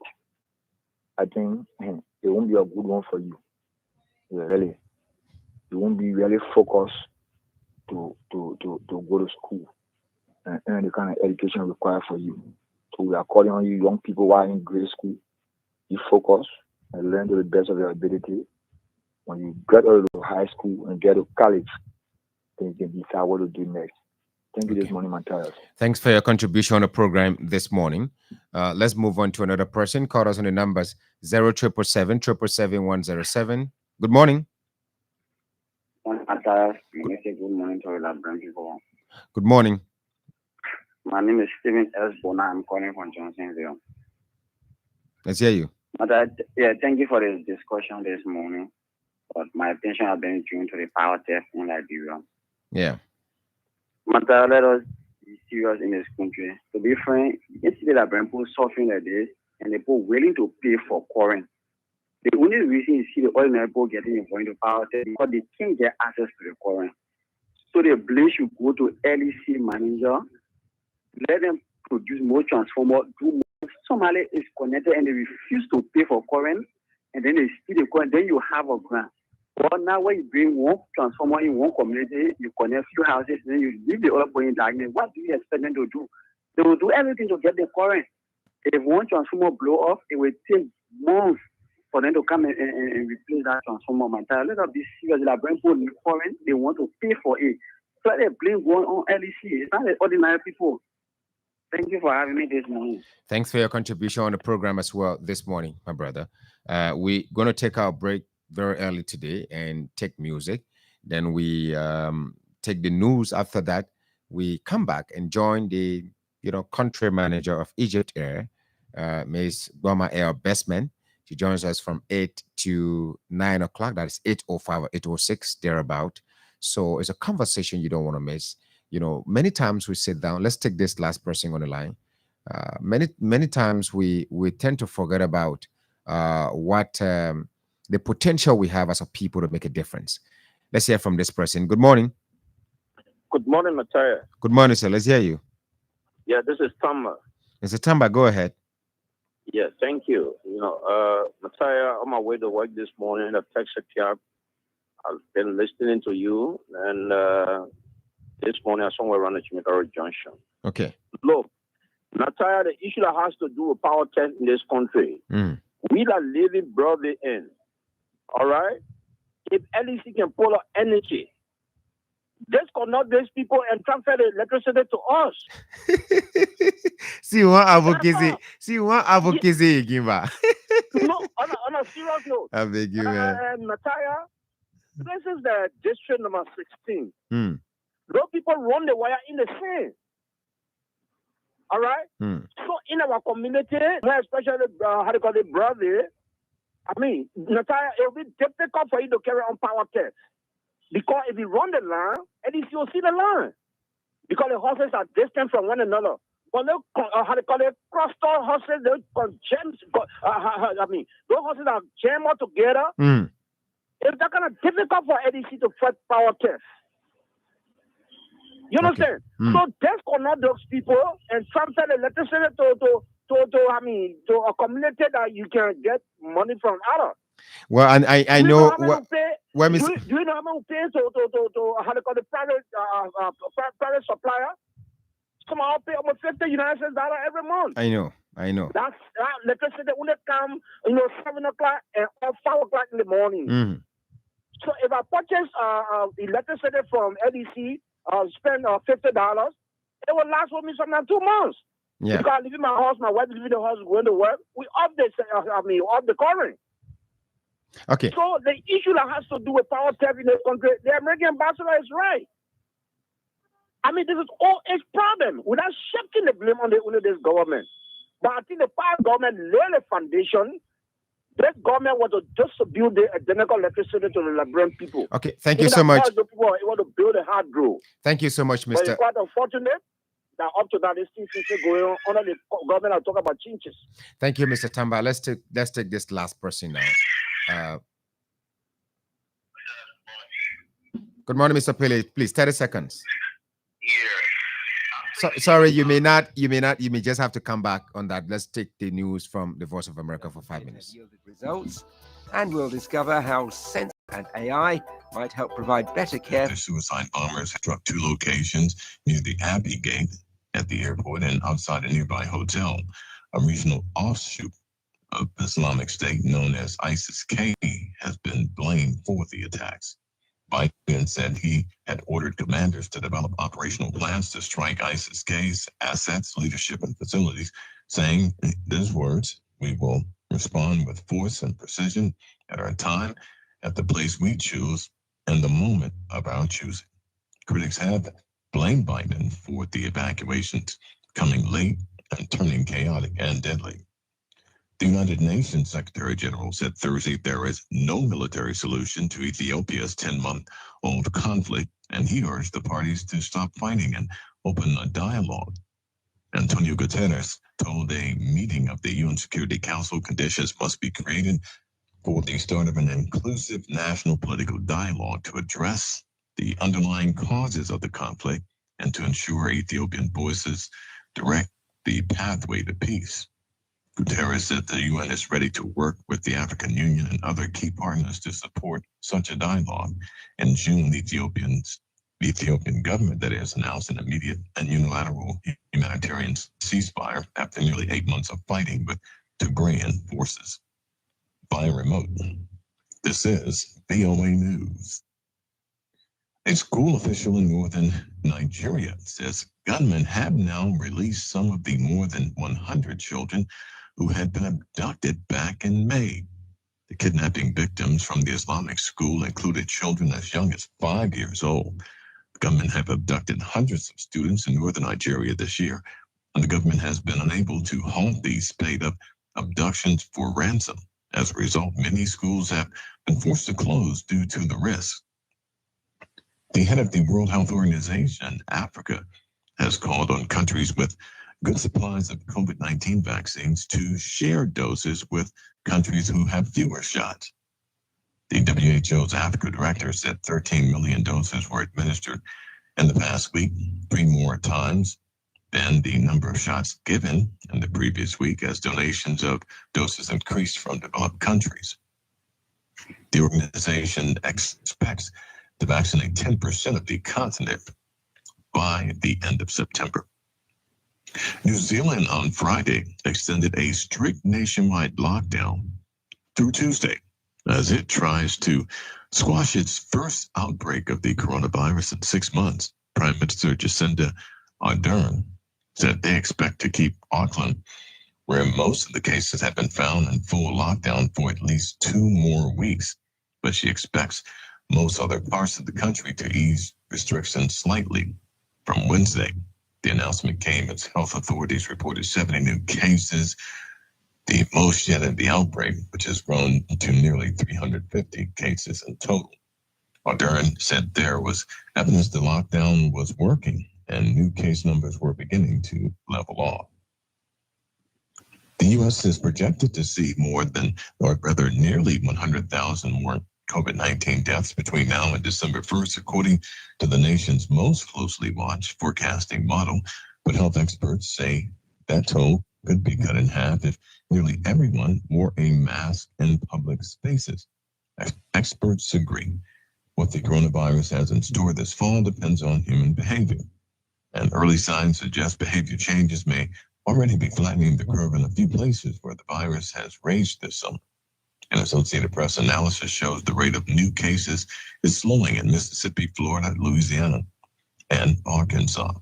I think it won't be a good one for you. Really, you won't be really focused to go to school and earn the kind of education required for you. So we are calling on you young people while in grade school, you focus and learn to the best of your ability. When you get out of high school and get to college, then you can decide what to do next. Thank you this morning, Matthias. Thanks for your contribution on the program this morning. Let's move on to another person. Call us on the numbers 0777 Good morning. Matthias, good morning to all the people. Good morning. My name is Stephen S. Bona. I'm calling from Johnsonville. Let's hear you. Thank you for this discussion this morning. But my attention has been drawn to the power theft in Liberia. Yeah. Matter, let us be serious in this country. To be frank, you can see the Liberian people suffering like this, and the people willing to pay for quarantine. The only reason you see the ordinary people getting involved in the power theft is because they can't get access to the quarantine. So the blame should go to LEC manager. Let them produce more transformer, do more. Somebody is connected and they refuse to pay for quarantine, and then they steal the quarantine. Then you have a grant. But now when you bring one transformer in one community, you connect few houses, and then you leave the other point in darkness. What do you expect them to do? They will do everything to get the current. If one transformer blow off, it will take months for them to come and replace that transformer. Let us be serious. Like bring people new current, they want to pay for it. So they blame going on LEC. It's not the ordinary people. Thank you for having me this morning. Thanks for your contribution on the program as well this morning, my brother. We're going to take our break very early today and take music. Then we take the news. After that, we come back and join the country manager of Egypt Air, Ms. Goma Air Bestman. She joins us from 8 to 9 o'clock. That is 8:05 or 8:06 thereabout. So it's a conversation you don't want to miss. Many times we sit down. Let's take this last person on the line. Many times we tend to forget about what the potential we have as a people to make a difference. Let's hear from this person. Good morning. Good morning, Matthias. Good morning, sir. Let's hear you. Yeah, this is Tamba. Mr. Tamba, go ahead. Yeah, thank you. Matthias, on my way to work this morning in a taxi cab, I've been listening to you, and this morning I'm somewhere around the Chimicaro Junction. Okay. Look, Matthias, the issue that has to do with power tech in this country, we are living broadly in. All right? If LEC can pull up energy, disconnect these people and transfer the electricity to us. See one advocacy again, ba. No, on a serious note. I beg you, man. Matthias, this is the district number 16. Those people run the wire in the sand. All right? So in our community, especially, brother, Natalia, it will be difficult for you to carry on power test. Because if you run the line, at least you'll see the line. because the horses are distant from one another. But they, how they call it, cross-store horses, they jam, those horses are jammed all together. It's that kind of difficult for ADC to fight power test. You understand? So disconnect those people and transfer the electricity to a community that you can get money from others. Well, and I know what. Do you know how much pay to how they call the private supplier? Some of pay almost $50 every month. I know. That's electricity when it come 7 o'clock and 5 o'clock in the morning. So if I purchase electricity from LDC, spend $50, it will last for me sometimes 2 months. Yeah. Because I live in my house, my wife lives in the house, going to work. We off the current. Okay. So the issue that has to do with power tap in this country, the American ambassador is right. I mean, this is all its problem. Without shifting the blame on this government. But I think the power government laid a foundation. This government was to distribute the identical electricity to the Liberian people. Okay, thank you so much. The people are able to build a hard grow. Thank you so much, Mr. But it's quite unfortunate that up to that, this thing still going on under the government. I'll talk about changes. Thank you, Mr. Tamba. Let's take this last person now. Good morning, Mr. Pele. Please, 30 seconds. Sorry, you may just have to come back on that. Let's take the news from the Voice of America for 5 minutes. Results, and we'll discover how sense and AI might help provide better care. The suicide bombers struck 2 locations near the Abbey Gate at the airport and outside a nearby hotel. A regional offshoot of Islamic State known as ISIS-K has been blamed for the attacks. Biden said he had ordered commanders to develop operational plans to strike ISIS-K's assets, leadership, and facilities, saying these words, "We will respond with force and precision at our time, at the place we choose, and the moment of our choosing." Critics have blamed Biden for the evacuations coming late and turning chaotic and deadly. The United Nations Secretary General said Thursday there is no military solution to Ethiopia's 10-month-old conflict, and he urged the parties to stop fighting and open a dialogue. Antonio Guterres told a meeting of the UN Security Council conditions must be created for the start of an inclusive national political dialogue to address the underlying causes of the conflict and to ensure Ethiopian voices direct the pathway to peace. Guterres said the UN is ready to work with the African Union and other key partners to support such a dialogue. In June, the Ethiopian government, that is, announced an immediate and unilateral humanitarian ceasefire after nearly 8 months of fighting with Tigrayan forces by remote. This is VOA News. A school official in northern Nigeria says gunmen have now released some of the more than 100 children who had been abducted back in May. The kidnapping victims from the Islamic school included children as young as 5 years old. The gunmen have abducted hundreds of students in northern Nigeria this year, and the government has been unable to halt these sped-up abductions for ransom. As a result, many schools have been forced to close due to the risk. The head of the World Health Organization, Africa, has called on countries with good supplies of COVID-19 vaccines to share doses with countries who have fewer shots. The WHO's Africa director said 13 million doses were administered in the past week, 3 more times than the number of shots given in the previous week, as donations of doses increased from developed countries. The organization expects to vaccinate 10% of the continent by the end of September. New Zealand on Friday extended a strict nationwide lockdown through Tuesday as it tries to squash its first outbreak of the coronavirus in 6 months. Prime Minister Jacinda Ardern said they expect to keep Auckland, where most of the cases have been found, in full lockdown for at least 2 more weeks, but she expects most other parts of the country to ease restrictions slightly from Wednesday. The announcement came as health authorities reported 70 new cases, the most yet in the outbreak, which has grown to nearly 350 cases in total. Ardern said there was evidence the lockdown was working, and new case numbers were beginning to level off. The U.S. is projected to see more than, or rather nearly 100,000 more COVID-19 deaths between now and December 1st, according to the nation's most closely watched forecasting model. But health experts say that toll could be cut in half if nearly everyone wore a mask in public spaces. Experts agree. What the coronavirus has in store this fall depends on human behavior. And early signs suggest behavior changes may already be flattening the curve in a few places where the virus has raged this summer. An Associated Press analysis shows the rate of new cases is slowing in Mississippi, Florida, Louisiana, and Arkansas.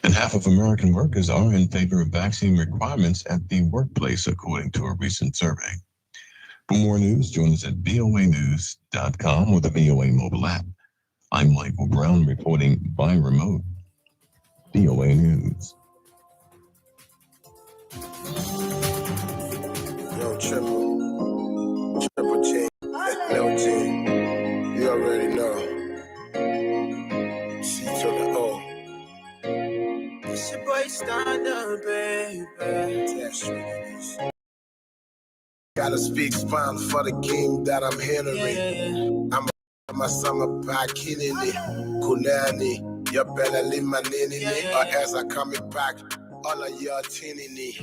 And half of American workers are in favor of vaccine requirements at the workplace, according to a recent survey. For more news, join us at voanews.com or the VOA mobile app. I'm Michael Brown reporting by remote. VOA News. Yo, Triple J, LG, you already know. C to the O. It's your boy Stunner, baby. Gotta speak spine for the game that I'm handling. I'm my summer back killing it. Kunani, your belly my nini, or as I coming back. All of y'all tuning me.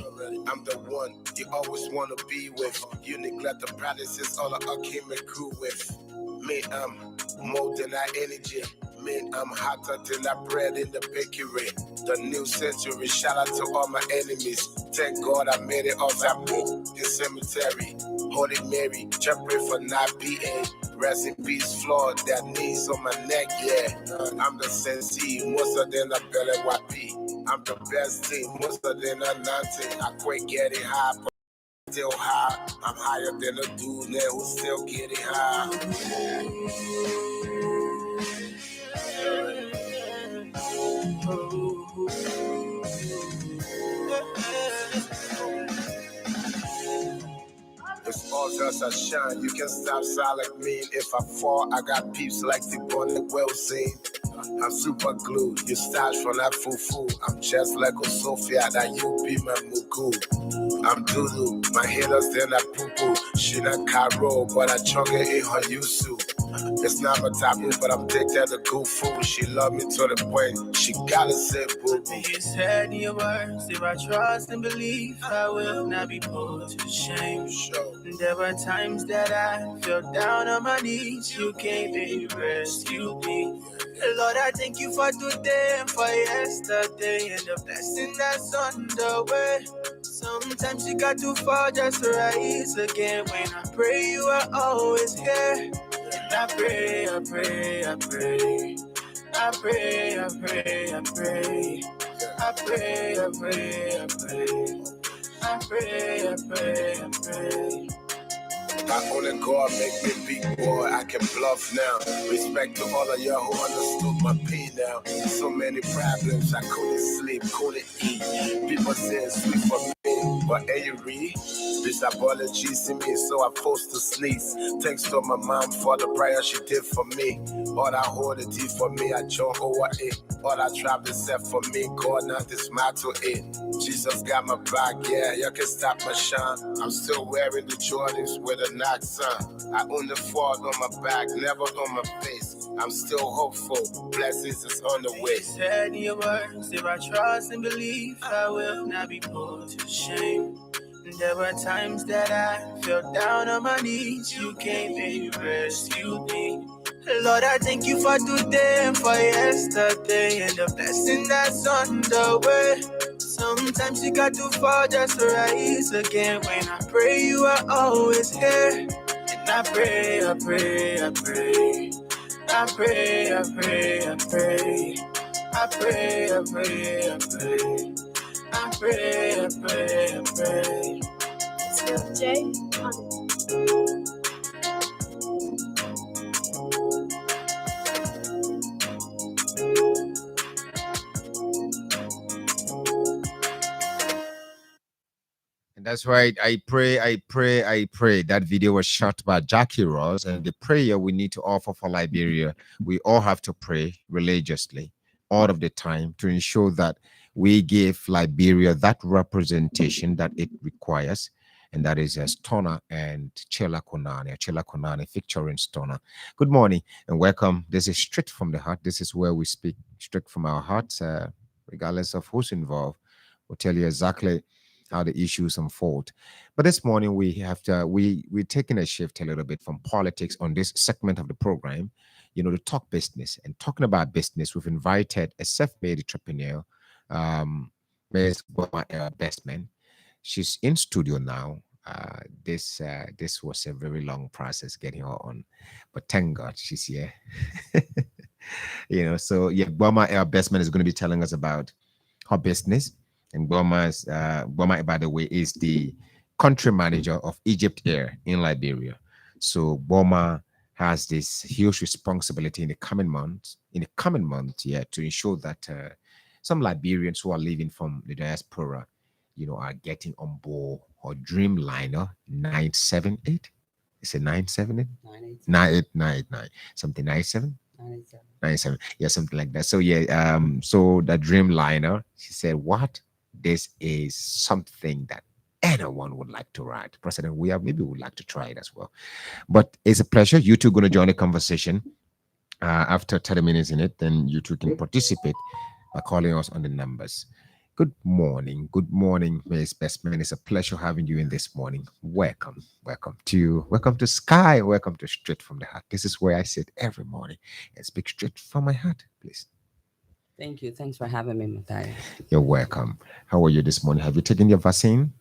I'm the one you always want to be with. You neglect the practices all of our came and grew with. Me, I'm more than that energy. Me, I'm hotter than that bread in the bakery. The new century, shout out to all my enemies. Thank God I made it off that book in cemetery. Holy Mary, just pray for not beating. Rest in peace, Lord, that knees on my neck, yeah. I'm the sensei, most of them are belly wappy. I'm the best team, most of them are nothing. I quit getting high, but still high. I'm higher than a dude now who's still getting high. It's all just a shine. You can stop silent mean. If I fall, I got peeps like the one that well seen. I'm super glued. You start from that foo-foo. I'm just like a Sophia, that you be my muku. I'm Dulu. My haters, they're not poo-poo. She not Cairo, but I chunk it in her yusu. It's not my taboo, but I'm addicted to good food. She love me to the point she gotta say boo. You said in your words, if I trust and believe, I will not be put to shame. There were times that I fell down on my knees. You came and rescued me. Lord, I thank you for today and for yesterday and the blessing that's on the way. Sometimes you got to fall just to rise again. When I pray, you are always here. And I pray, I pray, I pray. I pray, I pray, I pray. I pray, I pray, I pray. I pray, I pray, I pray. My only God make me big boy, I can bluff now. Respect to all of y'all who understood my pain now. So many problems, I couldn't sleep, couldn't eat. People saying sleep for me, but hey, you read? This apologies to me, so I forced to sneeze. Thanks to my mom for the prayer she did for me. All I hold it did for me, I joined over it. All I tried to set for me, God not dismantle it. Jesus got my back, yeah, you can stop my shine. I'm still wearing the Jordans with a knock sign. I only fall on my back, never on my face. I'm still hopeful, blessings is on the way. Said in your words, if I trust and believe, I will not be put to shame. There were times that I fell down on my knees. You came and rescued me. Lord, I thank you for today and for yesterday and the blessing that's on the way. Sometimes you got to fall just to rise again. When I pray, you are always here. And I pray, I pray, I pray. I pray, I pray, I pray. I pray, I pray, I pray. I pray, I pray, I pray. Jay. And that's right. I pray, I pray, I pray. That video was shot by Jackie Ross, and the prayer we need to offer for Liberia, we all have to pray religiously all of the time to ensure that we give Liberia that representation that it requires, and that is Stona and Chela Konani featuring Stona. Good morning and welcome. This is Straight from the Heart. This is where we speak straight from our hearts, regardless of who's involved. We'll tell you exactly how the issues unfold. But this morning we're taking a shift a little bit from politics on this segment of the program, to talk business. And talking about business, we've invited a self-made entrepreneur, Ms. Boma Bestman. She's in studio now. This was a very long process getting her on, but thank God she's here. So yeah, Boma Bestman is going to be telling us about her business. And Boma, by the way, is the country manager of Egypt Air in Liberia. So Boma has this huge responsibility in the coming months, to ensure that some Liberians who are living from the diaspora, are getting on board or Dreamliner 978. Is it 978? 989, something 97? 97. Yeah, something like that. So yeah, so the Dreamliner, she said, what? This is something that anyone would like to ride. President, maybe would like to try it as well. But it's a pleasure. You two going to join the conversation after 30 minutes in it. Then you two can participate by calling us on the numbers. Good morning, Ms. Bestman. It's a pleasure having you in this morning. Welcome to Sky. Welcome to Straight from the Heart. This is where I sit every morning and speak straight from my heart. Please. Thank you. Thanks for having me, Matthias. You're welcome. How are you this morning? Have you taken your vaccine?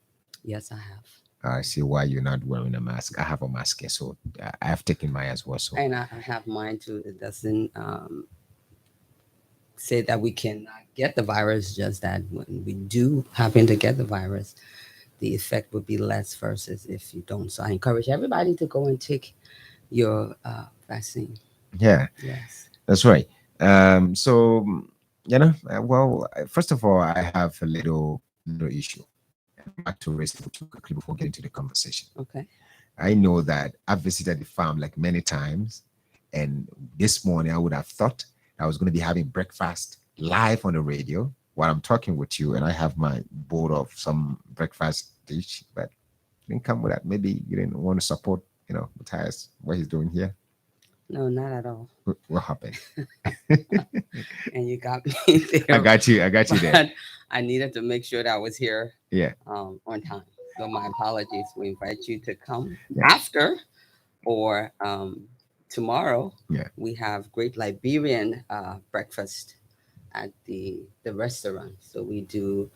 Yes, I have. I see why you're not wearing a mask. I have a mask here, so I have taken mine as well. So. And I have mine too. It doesn't say that we cannot get the virus, just that when we do happen to get the virus, the effect would be less versus if you don't. So I encourage everybody to go and take your vaccine. Yeah. Yes. That's right. So, first of all, I have a little issue. I'd like to raise it with you quickly before getting to the conversation. Okay. I know that I've visited the farm like many times, and this morning I would have thought I was going to be having breakfast live on the radio while I'm talking with you, and I have my bowl of some breakfast dish, but you didn't come with that. Maybe you didn't want to support, Matthias, what he's doing here. No, not at all. What happened? And you got me there. I got you there. I needed to make sure that I was here. Yeah. On time. So my apologies. We invite you to come after or tomorrow. Yeah. We have great Liberian breakfast at the restaurant. So we do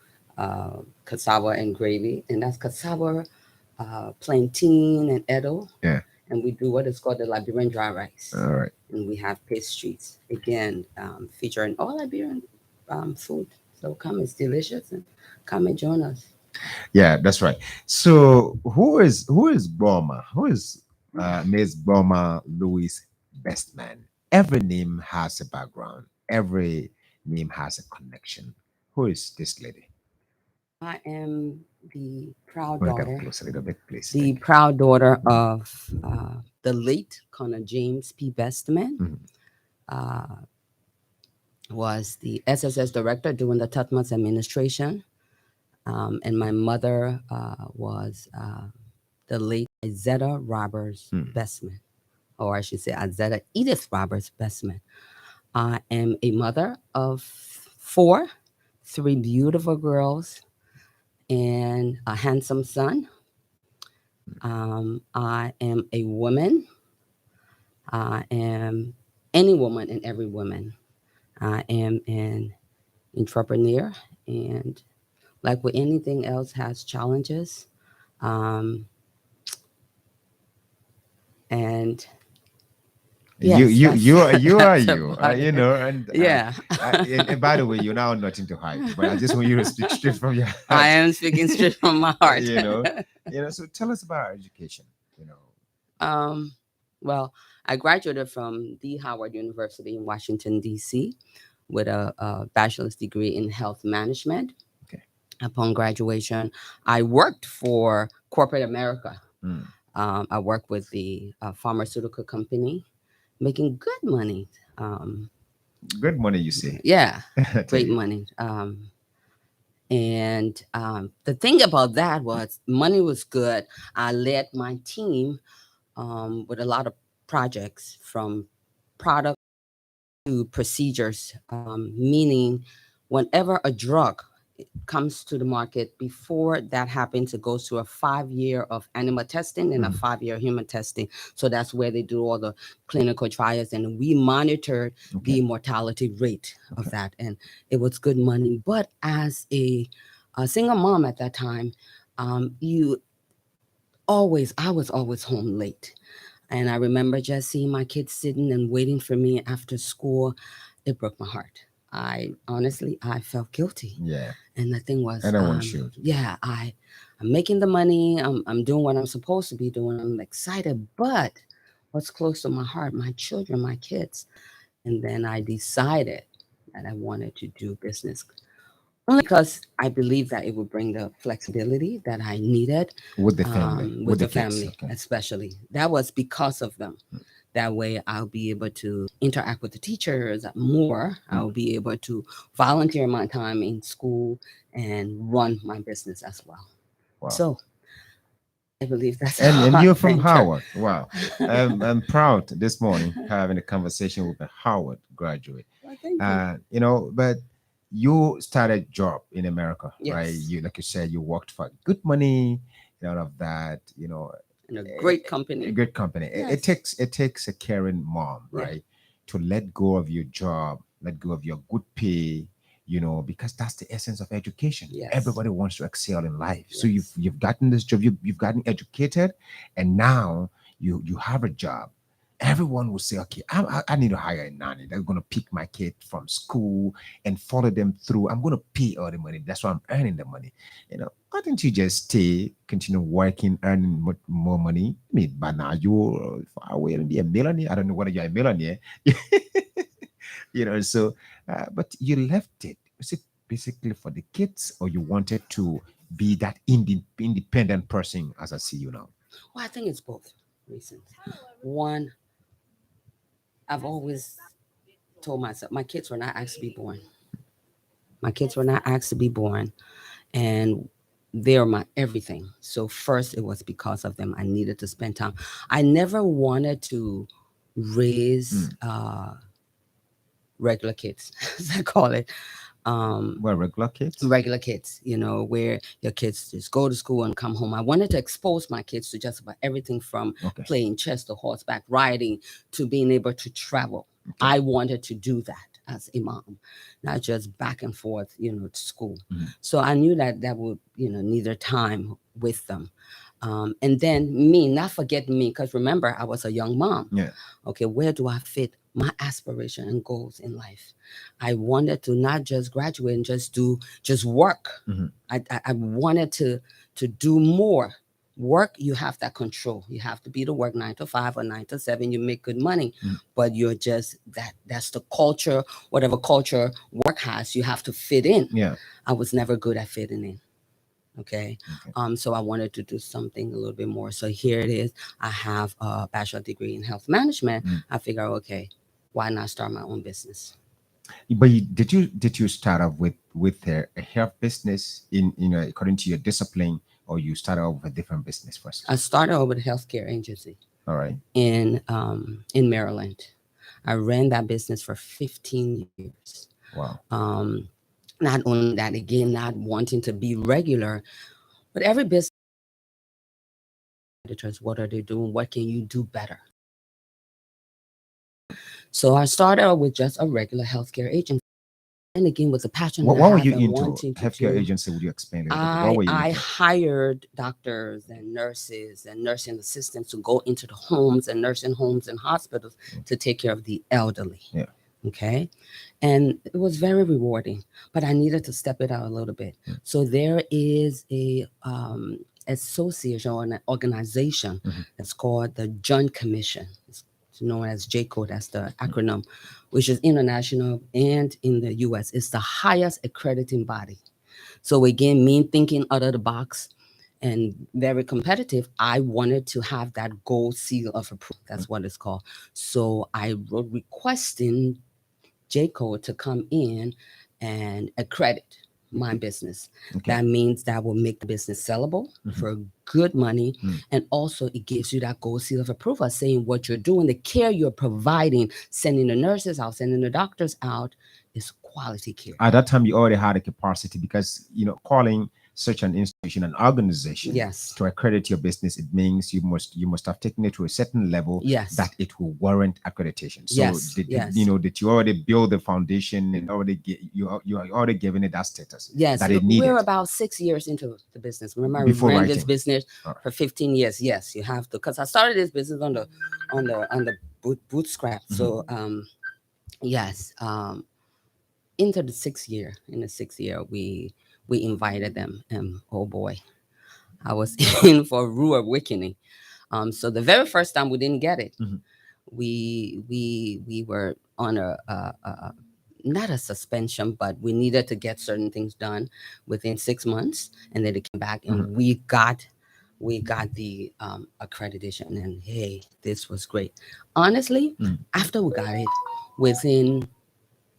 cassava and gravy, and that's cassava, plantain, and edo. Yeah. And we do what is called the Liberian dry rice. All right. And we have pastries, again, featuring all Liberian food. So come, it's delicious, and come and join us. Yeah, that's right. So who is Boma? Who is Ms. Boma Louise Bestman? Every name has a background. Every name has a connection. Who is this lady? I am the proud Wanna daughter. come close a little bit, please. The proud daughter of the late Colonel James P. Bestman. Was the SSS director during the Tutmos administration. And my mother was the late Izetta Roberts Bestman, or I should say Izetta Edith Roberts Bestman. I am a mother of 3 beautiful girls and a handsome son. I am a woman. I am any woman and every woman. I am an entrepreneur, and like with anything else, has challenges. And yes, you are you. and yeah. And by the way, you're now nothing to hide. But I just want you to speak straight from your heart. I am speaking straight from my heart. So tell us about our education. Well, I graduated from the Howard University in Washington, D.C. with a bachelor's degree in health management. Okay. Upon graduation, I worked for corporate America. I worked with the pharmaceutical company, making good money. Good money, you see. Yeah, I tell great you. money. And the thing about that was money was good. I led my team with a lot of projects from product to procedures, meaning whenever a drug comes to the market, before that happens, it goes through a 5 year of animal testing and a 5 year human testing. So that's where they do all the clinical trials, and we monitored the mortality rate of that, and it was good money. But as a single mom at that time, you I was always home late. And I remember just seeing my kids sitting and waiting for me after school. It broke my heart. I felt guilty. Yeah. And the thing was, Anyone should. yeah, I'm making the money. I'm doing what I'm supposed to be doing. I'm excited, but what's close to my heart, my children, my kids. And then I decided that I wanted to do business only because I believe that it would bring the flexibility that I needed With the family, with with the the kids. family, Okay. especially. That was because of them. That way, I'll be able to interact with the teachers more. I'll be able to volunteer my time in school and run my business as well. Wow. So I believe that's And how I you're from venture. Howard. Wow. I'm proud this morning having a conversation with a Howard graduate. Well, thank you. But you started job in America, right? Yes. You, like you said, you worked for good money and all of that, In a great company. a good company. Yes. It takes a caring mom, Yeah. right, to let go of your job, let go of your good pay, because that's the essence of education. Yes. Everybody wants to excel in life. So Yes. you've gotten this job, you've gotten educated, and now you have a job. Everyone will say, okay, I need to hire a nanny. They're going to pick my kid from school and follow them through. I'm going to pay all the money. That's why I'm earning the money. Why don't you just stay, continue working, earning more money? I mean, by now you're far away and be a millionaire. I don't know whether you're a millionaire. So, but you left it. Was it basically for the kids, or you wanted to be that independent person as I see you now? Well, I think it's both reasons. One, I've always told myself my kids were not asked to be born. My kids were not asked to be born, and they're my everything. So first, it was because of them. I needed to spend time. I never wanted to raise regular kids, as I call it. Well, regular kids. Regular kids, where your kids just go to school and come home. I wanted to expose my kids to just about everything from Okay. playing chess to horseback riding to being able to travel. Okay. I wanted to do that as a mom, not just back and forth, to school. So I knew that that would, need their time with them. And then me, not forgetting me, because remember, I was a young mom. Yeah. Okay, where do I fit my aspiration and goals in life? I wanted to not just graduate and just work. I wanted to do more. Work, you have that control. You have to be to work 9 to 5 or 9 to 7. You make good money, but you're just that's the culture, whatever culture work has, you have to fit in. Yeah. I was never good at fitting in. Okay. Okay. So I wanted to do something a little bit more. So here it is. I have a bachelor degree in health management. I figure, okay, why not start my own business? But did you start off with a health business in according to your discipline, or you started off with a different business first? I started over with a healthcare agency. All right. In Maryland. I ran that business for 15 years. Wow. Not only that, again, not wanting to be regular, but every business editors, what are they doing? What can you do better? So I started with just a regular healthcare agency. And again, with the passion What that I were have you and into? wanting to Healthcare do, agency? Would you explain a little bit? What were you I into? hired doctors and nurses and nursing assistants to go into the homes and nursing homes and hospitals to take care of the elderly. Yeah. Okay. And it was very rewarding, but I needed to step it out a little bit. So there is a association or an organization that's called the Joint Commission. It's known as JCO, that's the acronym, which is international and in the US. It's the highest accrediting body. So again, me thinking out of the box and very competitive, I wanted to have that gold seal of approval. That's what it's called. So I wrote requesting J code to come in and accredit my business. Okay. That means that will make the business sellable for good money, and also it gives you that gold seal of approval, saying what you're doing, the care you're providing, sending the nurses out, sending the doctors out, is quality care. At that time, you already had a capacity because, calling such an institution, an organization, Yes. to accredit your business, it means you must have taken it to a certain level, Yes. that it will warrant accreditation. So Yes. did Yes. that you already build the foundation and already you are already given it that status. Yes, that it needed we're about 6 years into the business. Remember, I before ran writing. this business All right. for 15 years. Yes, you have to, because I started this business on the bootstrap. So yes, into the 6th year. In the 6th year, we invited them, and oh boy, I was in for a rude awakening. So the very first time we didn't get it. We were on a not a suspension, but we needed to get certain things done within 6 months, and then it came back, and we got the accreditation, and hey, this was great. Honestly, after we got it, within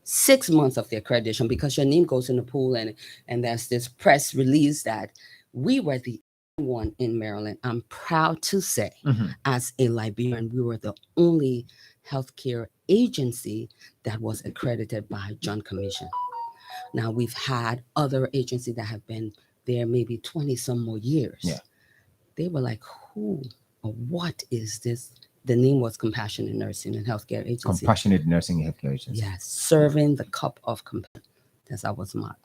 6 months of the accreditation, because your name goes in the pool, and there's this press release that we were the one in Maryland. I'm proud to say, as a Liberian, we were the only healthcare agency that was accredited by John Commission. Now, we've had other agencies that have been there maybe 20 some more years. Yeah. They were like, who or what is this? The name was Compassionate Nursing and Healthcare Agency. Compassionate Nursing and Healthcare Agency. Yes, serving the cup of compassion. That's our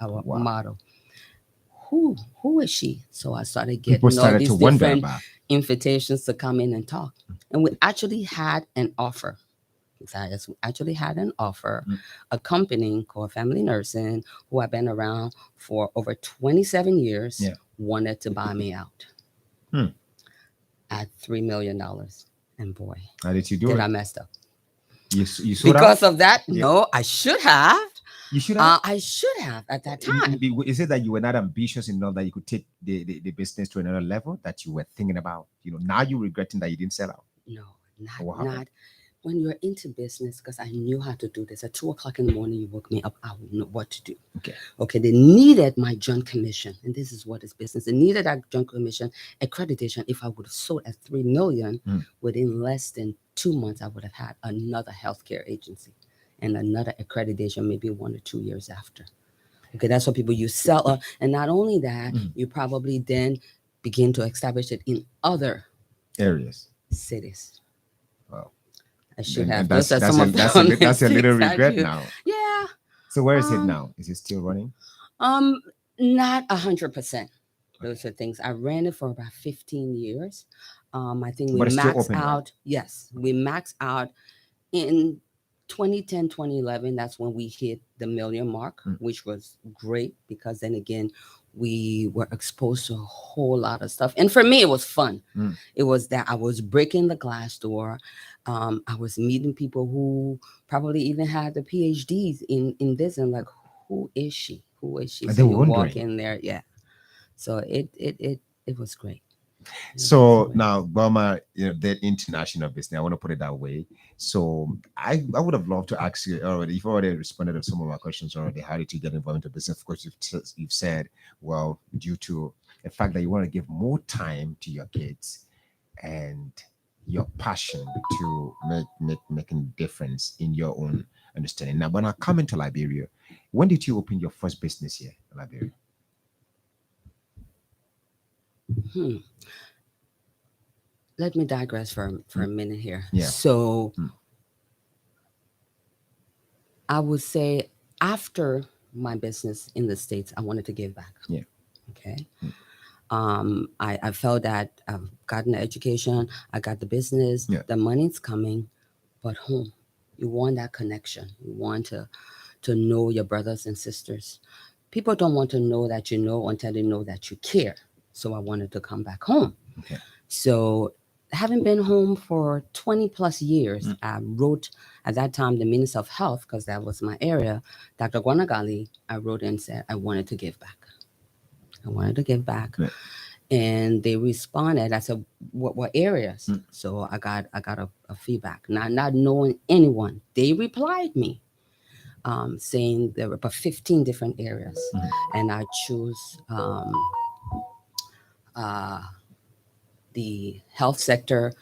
motto. Who is she? So I started getting People started all these to wonder different about invitations to come in and talk. And we actually had an offer. Yes, we actually had an offer. A company called Family Nursing, who I've been around for over 27 years, wanted to buy me out at $3 million. And boy, how did you do it? I messed up. You because of that? No, I should have. You should have. I should have at that time. Is it that you were not ambitious enough that you could take the business to another level that you were thinking about? Now you're regretting that you didn't sell out. No, not when you're into business, because I knew how to do this. At 2:00 in the morning, you woke me up. I would know what to do. Okay. They needed my Joint Commission, and this is what is business. They needed that Joint Commission accreditation. If I would have sold at $3 million, within less than 2 months, I would have had another healthcare agency and another accreditation, maybe 1 or 2 years after. Okay, that's what people use. Sell, and not only that, you probably then begin to establish it in other areas, cities. Wow. I should have. That's a little regret now. Yeah. So where is it now? Is it still running? Not 100%. Those are things. I ran it for about 15 years. I think we maxed out. Right? Yes, we maxed out in 2010, 2011. That's when we hit the million mark, which was great, because then again, we were exposed to a whole lot of stuff. And for me, it was fun. It was that I was breaking the glass door. I was meeting people who probably even had the PhDs in this, and like, who is she? Who is she? So you walk in there, yeah. So it was great. So now, Burma, that international business, I want to put it that way. So I would have loved to ask you already. You've already responded to some of my questions already. How did you get involved into business? Of course, you've said, well, due to the fact that you want to give more time to your kids and your passion to making a difference in your own understanding. Now, when I come into Liberia, when did you open your first business here in Liberia? Let me digress for a minute here. Yeah. So I would say after my business in the States, I wanted to give back. Yeah. Okay. I felt that I've gotten the education, I got the business, the money's coming, but home, you want that connection. You want to know your brothers and sisters. People don't want to know that you know until they know that you care. So I wanted to come back home. Okay. So having been home for 20 plus years, I wrote at that time the Minister of Health, because that was my area, Dr. Gwanagali. I wrote and said I wanted to give back. And they responded. I said, what areas? So I got a feedback, not knowing anyone. They replied me. saying there were about 15 different areas, and I choose the health sector,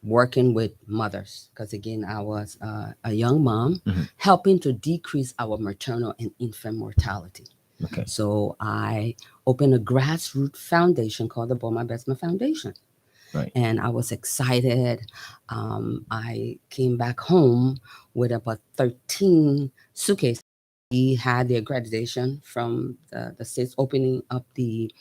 working with mothers, because again, I was a young mom, helping to decrease our maternal and infant mortality. Okay. So I opened a grassroots foundation called the Boma Besma Foundation. Right. And I was excited. I came back home with about 13 suitcases. We had the accreditation from the states opening up the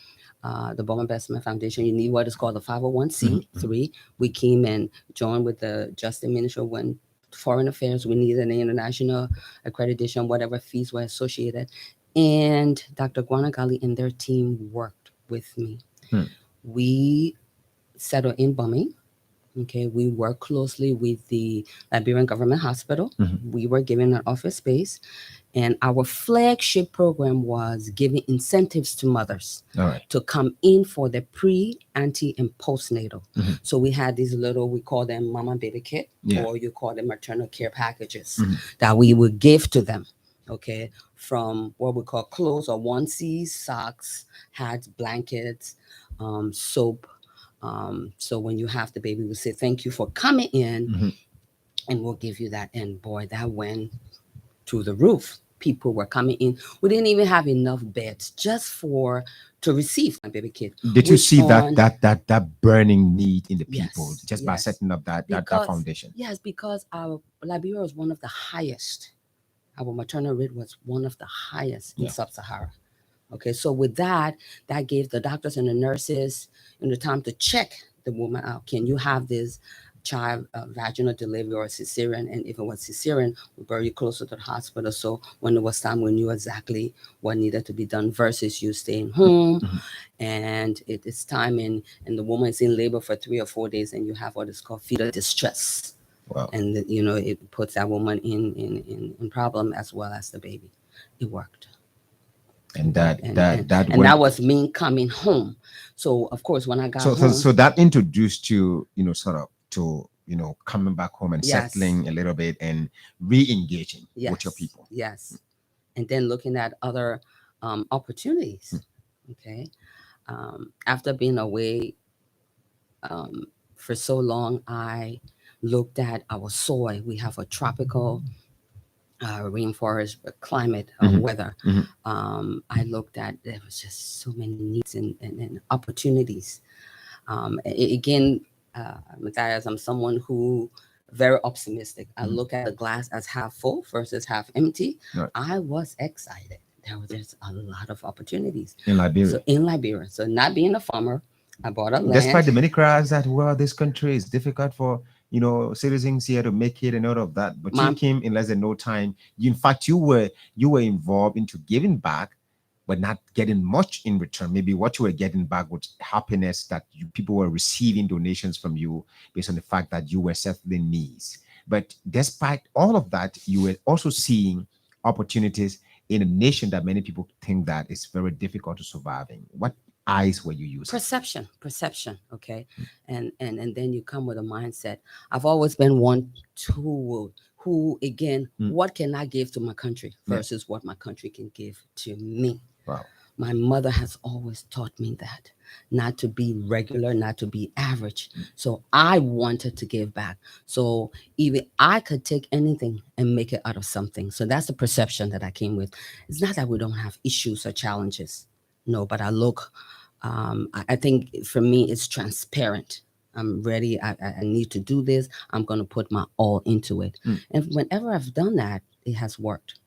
Boma Investment Foundation. You need what is called a 501c3. We came and joined with the Justice Minister when Foreign Affairs. We needed an international accreditation, whatever fees were associated. And Dr. Guanagali and their team worked with me. We settled in Bumi. Okay, we work closely with the Liberian Government Hospital. We were given an office space, and our flagship program was giving incentives to mothers to come in for the pre, anti, and postnatal. So we had these little, we call them mama baby kit, or you call them maternal care packages that we would give to them. Okay, from what we call clothes or onesies, socks, hats, blankets, soap. So when you have the baby, we say thank you for coming in, and we'll give you that. And boy, that went through the roof. People were coming in. We didn't even have enough beds just to receive my baby kid. Did you see that burning need in the people just by setting up that foundation? Yes, because our Liberia was one of the highest. Our maternal rate was one of the highest in Sub-Sahara. Okay, so with that gave the doctors and the nurses the time to check the woman out. Can you have this child vaginal delivery or cesarean? And if it was cesarean, we brought you closer to the hospital. So when it was time, we knew exactly what needed to be done versus you staying home. And it is time and the woman is in labor for 3 or 4 days, and you have what is called fetal distress. Wow. And it puts that woman in problem as well as the baby. It worked. And that was me coming home. So of course, when I got home, so that introduced you, sort of to coming back home and settling a little bit and re-engaging with your people. Yes, and then looking at other opportunities. Okay, after being away for so long, I looked at our soil. We have a tropical rainforest climate weather. I looked at, there was just so many needs and opportunities. Again, Matthias, I'm someone who very optimistic. I look at the glass as half full versus half empty. I was excited. There's a lot of opportunities in Liberia. So not being a farmer, I bought a land. Despite the many cries that this country is difficult for citizens here to make it and all of that, but you came in less than no time. In fact, you were involved into giving back, but not getting much in return. Maybe what you were getting back was happiness that people were receiving donations from you based on the fact that you were settling needs. But despite all of that, you were also seeing opportunities in a nation that many people think that is very difficult to survive in. What eyes were you using? Perception. Okay. And then you come with a mindset. I've always been one who again, what can I give to my country versus what my country can give to me. Wow. My mother has always taught me that, not to be regular, not to be average. So I wanted to give back. So even I could take anything and make it out of something. So that's the perception that I came with. It's not that we don't have issues or challenges. No, but I look, I think for me, it's transparent. I'm ready. I need to do this. I'm going to put my all into it. And whenever I've done that, it has worked.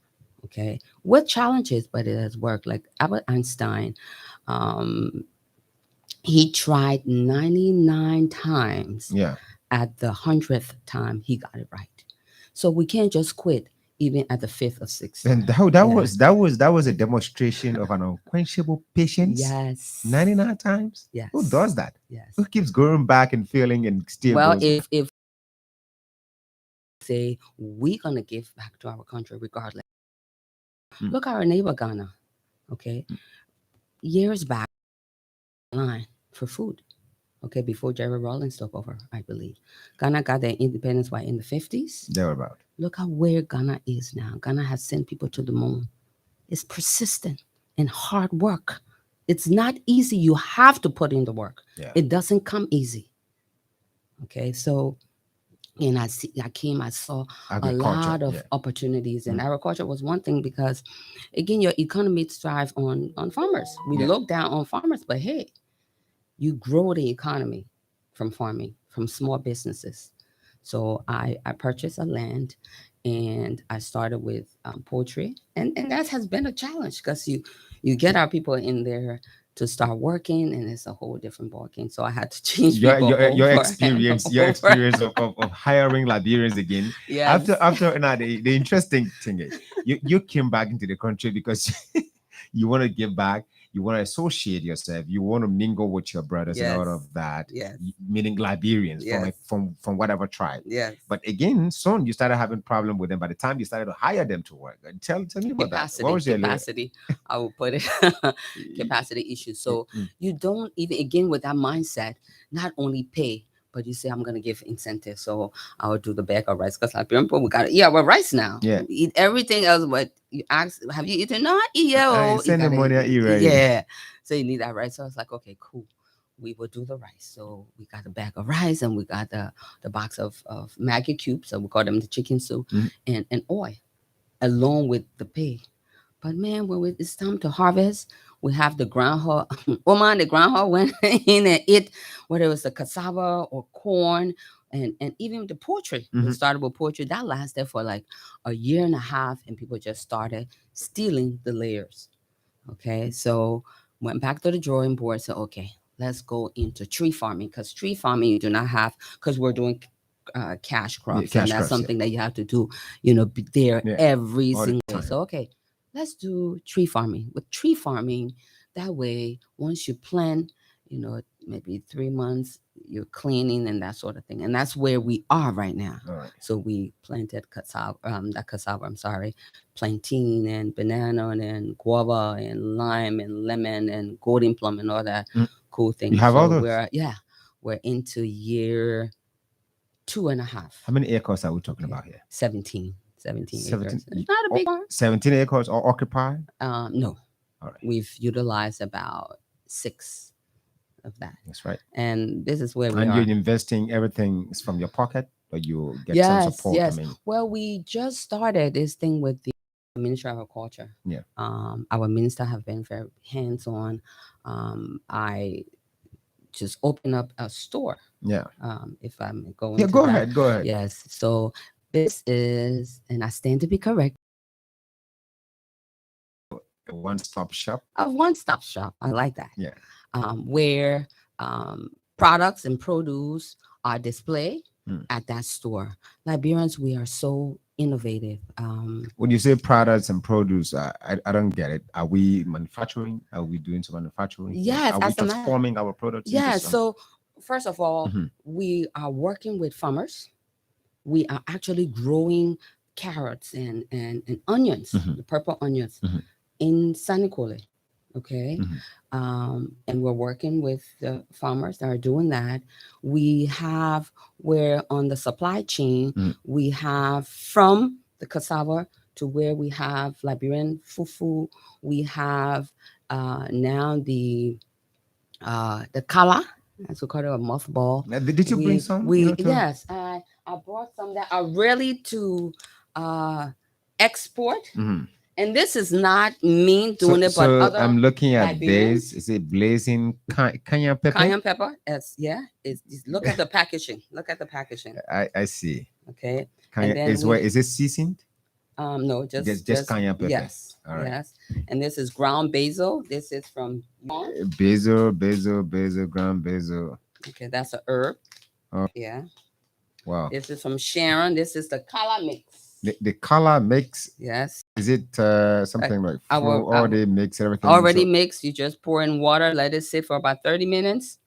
Okay. With challenges, but it has worked. Like Albert Einstein, he tried 99 times. At the 100th time, he got it right. So we can't just quit even at the 5th or 6th. And that was a demonstration of an unquenchable patience. Yes. 99 times. Yes. Who does that? Yes. Who keeps going back and feeling and still? Well, goes if say we're gonna give back to our country regardless. Look at our neighbor Ghana. Okay. Years back, line for food. Okay, before Jerry Rawlings took over, I believe. Ghana got their independence in the 50s. Thereabout. Look at where Ghana is now. Ghana has sent people to the moon. It's persistent and hard work. It's not easy. You have to put in the work. Yeah. It doesn't come easy. Okay, so and I saw a lot of opportunities, and agriculture was one thing because, again, your economy thrives on farmers. We look down on farmers, but hey, you grow the economy from farming, from small businesses. So I purchased a land, and I started with poultry, and that has been a challenge because you get our people in there to start working, and it's a whole different ballgame. So I had to change your experience of hiring Liberians again. Yes. After now the interesting thing is you came back into the country because you want to give back, you want to associate yourself, you want to mingle with your brothers and all of that. Yes. Meaning Liberians from whatever tribe. Yes. But again, soon you started having problem with them by the time you started to hire them to work. Tell me about that. What was your capacity? I will put it capacity issues. So you don't even, again, with that mindset, not only pay, but you say, I'm going to give incentives. So I will do the bag of rice because Liberian people, we got to eat our rice now. Yeah. We eat everything else. But you ask, have you eaten? No, I eat. Send the money, I eat, right? Yeah. So you need that rice. So I was like, okay, cool. We will do the rice. So we got a bag of rice, and we got the box of Maggi cubes. So we call them the chicken soup, and oil, along with the pay. But man, when it's time to harvest, we have the groundhog. Woman, the groundhog went in and ate whether it was the cassava or corn, and even the poultry. We started with poultry. That lasted for like a year and a half, and people just started stealing the layers. Okay, so went back to the drawing board. Said, okay, let's go into tree farming, because tree farming you do not have, because we're doing cash crops, and that's something that you have to do, be there every single day. So okay, let's do tree farming. With tree farming, that way, once you plant, maybe 3 months, you're cleaning and that sort of thing. And that's where we are right now. Right. So we planted plantain and banana and guava and lime and lemon and golden plum and all that cool things. You have so all those? We're into year 2.5. How many acres are we talking about here? 17 acres. It's not a big one. 17 acres all occupied? No. All right. We've utilized about 6 of that. That's right. And this is where we are. And you're investing everything is from your pocket, or you get some support? Yes. Well, we just started this thing with the Ministry of Agriculture. Yeah. Our minister have been very hands-on. I just opened up a store. Yeah. If I'm going. Yeah, go ahead. Yes. So this is, and I stand to be correct, a one-stop shop. A one-stop shop. I like that. Yeah. Where products and produce are displayed at that store. Liberians, we are so innovative. When you say products and produce, I don't get it. Are we manufacturing? Are we doing some manufacturing? Yes. Are we transforming our products? Yeah. So first of all, we are working with farmers. We are actually growing carrots and onions, the purple onions, in Sanikole. Okay. And we're working with the farmers that are doing that. We have where on the supply chain, we have from the cassava to where we have Liberian fufu. We have now the kala, as we call it, a mothball. Did you bring some? Yes, I brought some that are ready to export. And this is not me doing it, but other. I'm looking at Liberians. this. Is it blazing cayenne pepper? Cayenne pepper. Yes. Look at the packaging. Look at the packaging. I see. Okay. Is it seasoned? No, just cayenne pepper. Yes. All right. Yes. And this is ground basil. This is from basil, ground basil. Okay, that's a herb. Oh. Yeah. Wow. This is from Sharon. This is the color mix. The color mix. Yes. Is it something like already mixed everything? Already mixed. You just pour in water, let it sit for about 30 minutes,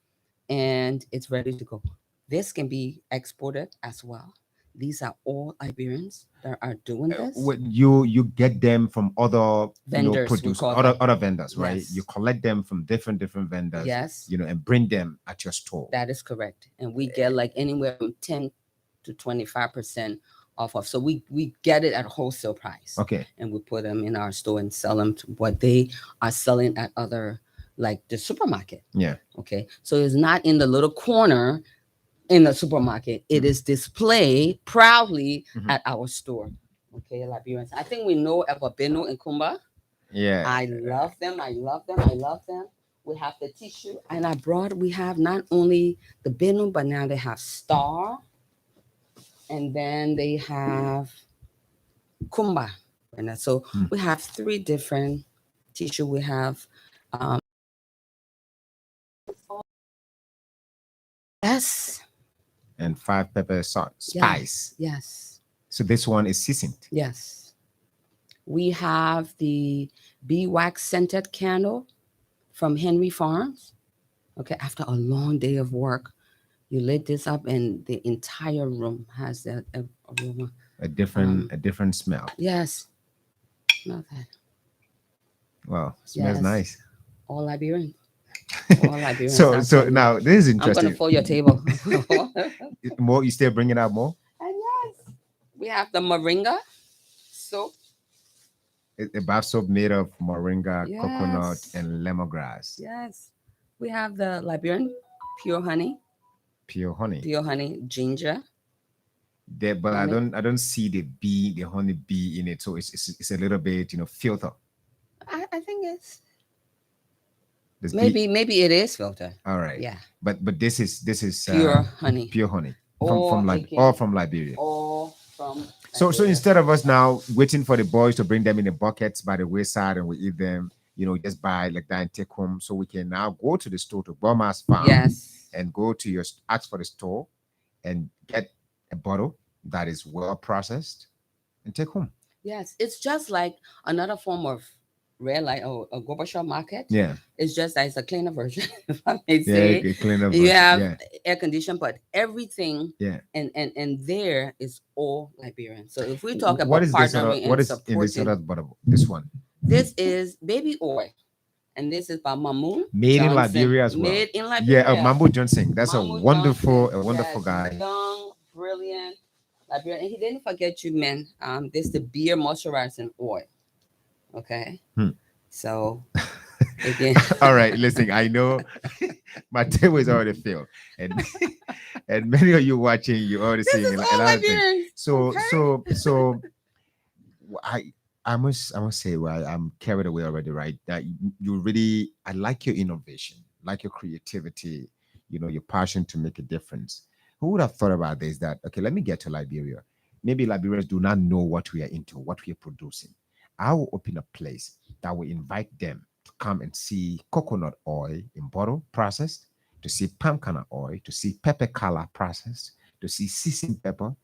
and it's ready to go. This can be exported as well. These are all Liberians that are doing this. You get them from other vendors, producers, other vendors, right? Yes. You collect them from different vendors. Yes. And bring them at your store. That is correct. And we get like anywhere from 10 to 25% off of. So we get it at wholesale price. Okay. And we put them in our store and sell them to what they are selling at other, like the supermarket. Yeah. Okay. So it's not in the little corner in the supermarket. It is displayed proudly at our store. Okay, Liberians. I think we know about Beno and Kumba. Yeah. I love them. I love them. I love them. We have the tissue, and we have not only the Beno, but now they have Star, and then they have Kumba. And so we have 3 different tissue. We have yes, and 5 pepper salt spice. Yes. So this one is seasoned. Yes. We have the bee wax scented candle from Henry Farms. Okay, after a long day of work, you lit this up, and the entire room has that aroma. A different smell. Yes. Not that. Wow, smells nice. All Liberian. All Liberian. So now this is interesting. I'm gonna fill your table. More, you still bringing out more? And yes, we have the moringa soap. A bath soap made of moringa, coconut, and lemongrass. Yes. We have the Liberian pure honey. Pure honey. Pure honey, ginger. There, but honey. I don't see the honey bee in it. So it's a little bit, filter. I think it's maybe it is filter. All right. Yeah. But this is pure honey. Pure honey. All from Liberia. All from So instead of us now waiting for the boys to bring them in the buckets by the wayside and we eat them, just buy like that and take home. So we can now go to the store to Burma's farm. Yes. And go to ask for the store and get a bottle that is well processed and take home. Yes. It's just like another form of red light or a Gorbachev market. Yeah. It's just that it's a cleaner version, if I may say. Yeah, cleaner version. You have air conditioned, but everything and there is all Liberian. So if we talk about partnering what is in this other bottle? This one. This is baby oil. And this is by Mamu. Made Johnson. In Liberia as well. Made in Liberia. Yeah, Mambo Johnson. That's Mamu a wonderful Johnson. Guy. Young, brilliant Liberian. And he didn't forget you, man. This is the beer moisturizing oil. Okay. So again. All right, listen, I know my table is already filled. And many of you watching, you already seeing a lot of things. So I must say, well, I'm carried away already, right? That you really, I like your innovation, like your creativity, your passion to make a difference. Who would have thought about this? That, okay, let me get to Liberia. Maybe Liberians do not know what we are into, what we are producing. I will open a place that will invite them to come and see coconut oil in bottle processed, to see palm kernel oil, to see pepper color processed, to see seasoned pepper.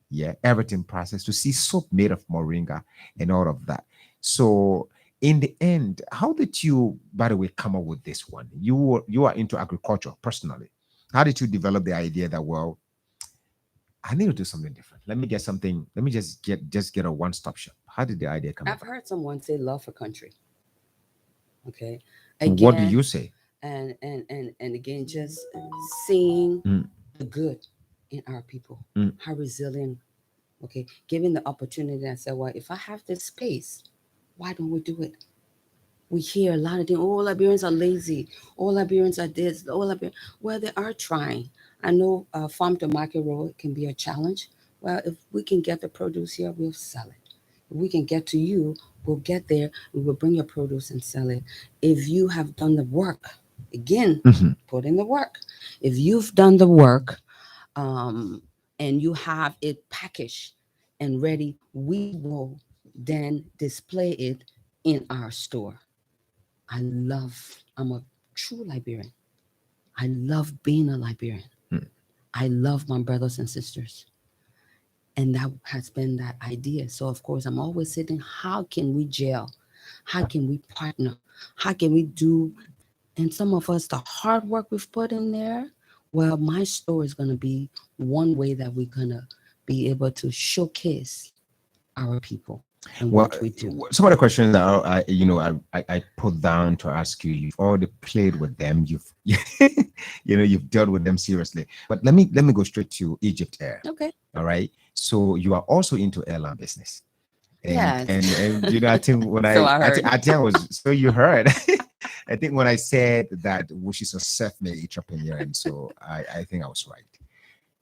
Yeah, everything processed, to see soap made of moringa and all of that. So in the end, how did you, by the way, come up with this one? You are into agriculture personally. How did you develop the idea that, well, I need to do something different? Let me get something. Let me just get a one-stop shop. How did the idea come up? I've heard someone say love for country. Okay. Again, what do you say? And again, just seeing the good in our people, how resilient. Okay, given the opportunity, I said, well, if I have this space, why don't we do it? We hear a lot of things. All Liberians are lazy. All Liberians are this. All Liberians. Well, they are trying. I know farm to market road can be a challenge. Well, if we can get the produce here, we'll sell it. If we can get to you, we'll get there. We will bring your produce and sell it. If you have done the work, again, put in the work. If you've done the work, and you have it packaged and ready, we will then display it in our store. I'm a true Liberian. I love being a Liberian. I love my brothers and sisters. And that has been that idea. So of course, I'm always sitting, how can we gel? How can we partner? How can we do, and some of us, the hard work we've put in there, well, my store is going to be one way that we're going to be able to showcase our people and what we do. Some of the questions that I put down to ask you, you've already played with them. You've dealt with them seriously. But let me go straight to Egypt Air. Okay. All right. So you are also into airline business. Yes. And you know, I think when So I heard. I think I was, so you heard. I think when I said that she's a self-made entrepreneur, and so I think I was right.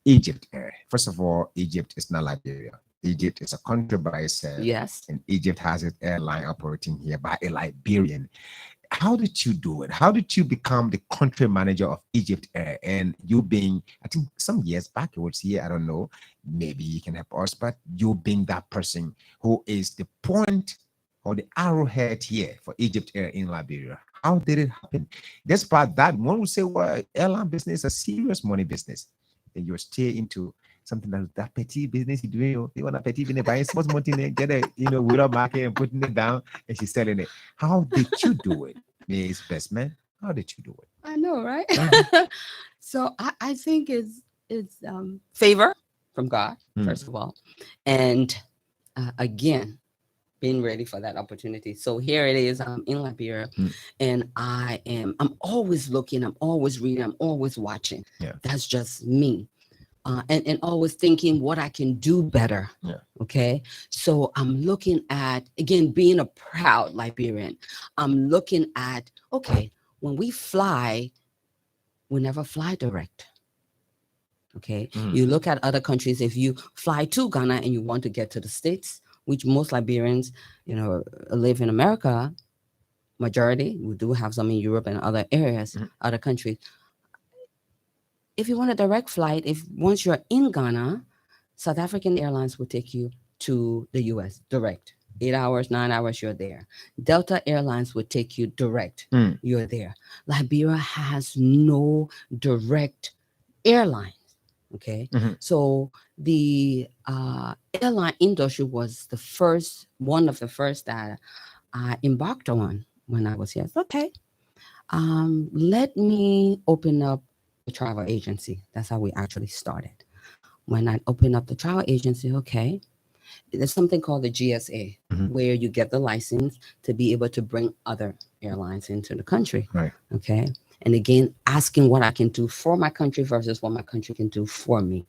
Egypt, first of all, Egypt is not Liberia. Egypt is a country by itself, Yes. and Egypt has its airline operating here by a Liberian. How did you do it? How did you become the country manager of Egypt Air? And you being, I think some years back, it was here, I don't know, maybe you can help us, but you being that person who is the point or the arrowhead here for Egypt Air in Liberia. How did it happen? Despite that, one would say, well, airline business is a serious money business. And you're still into something that petty business you doing. You want a petty business, buying small money, get a without market and putting it down, and she's selling it. How did you do it, Miss Bestman? How did you do it? I know, right? So I think it's favor from God, first of all, and again, being ready for that opportunity. So here it is. I'm in Liberia, and I'm always looking. I'm always reading. I'm always watching. Yeah. That's just me. And always thinking what I can do better. Yeah. Okay. So I'm looking at, again, being a proud Liberian, I'm looking at, okay, when we fly, we never fly direct. Okay. You look at other countries, if you fly to Ghana and you want to get to the States, which most Liberians, live in America, majority, we do have some in Europe and other areas, other countries. If you want a direct flight, once you're in Ghana, South African Airlines will take you to the US direct. 8 hours, 9 hours, you're there. Delta Airlines would take you direct. You're there. Liberia has no direct airlines. Okay. So the airline industry was one of the first that I embarked on when I was here. Okay. Let me open up the travel agency. That's how we actually started. When I opened up the travel agency, okay, there's something called the GSA, where you get the license to be able to bring other airlines into the country. Right. Okay. And again, asking what I can do for my country versus what my country can do for me.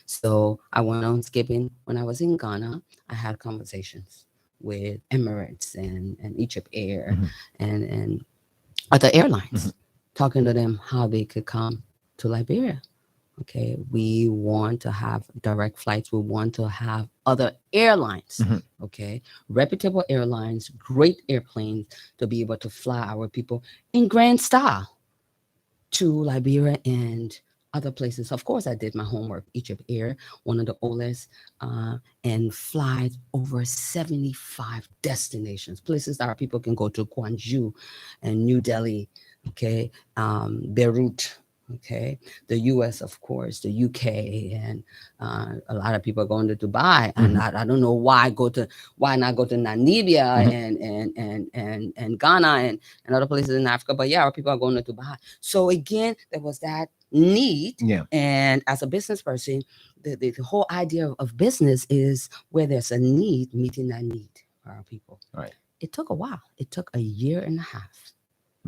So I went on skipping. When I was in Ghana, I had conversations with Emirates and Egypt Air and other airlines, talking to them how they could come to Liberia. Okay, we want to have direct flights. We want to have other airlines, okay, reputable airlines, great airplanes to be able to fly our people in grand style to Liberia and other places. Of course, I did my homework. Egypt Air, one of the oldest, and flies over 75 destinations, places that our people can go to: Gwangju and New Delhi, okay, Beirut, okay, the US, of course, the UK, and a lot of people are going to Dubai. And I don't know why not go to Namibia and Ghana and other places in Africa. But yeah, our people are going to Dubai. So again, there was that need. Yeah. And as a business person, the whole idea of business is where there's a need, meeting that need for our people. Right. It took a while. It took a year and a half.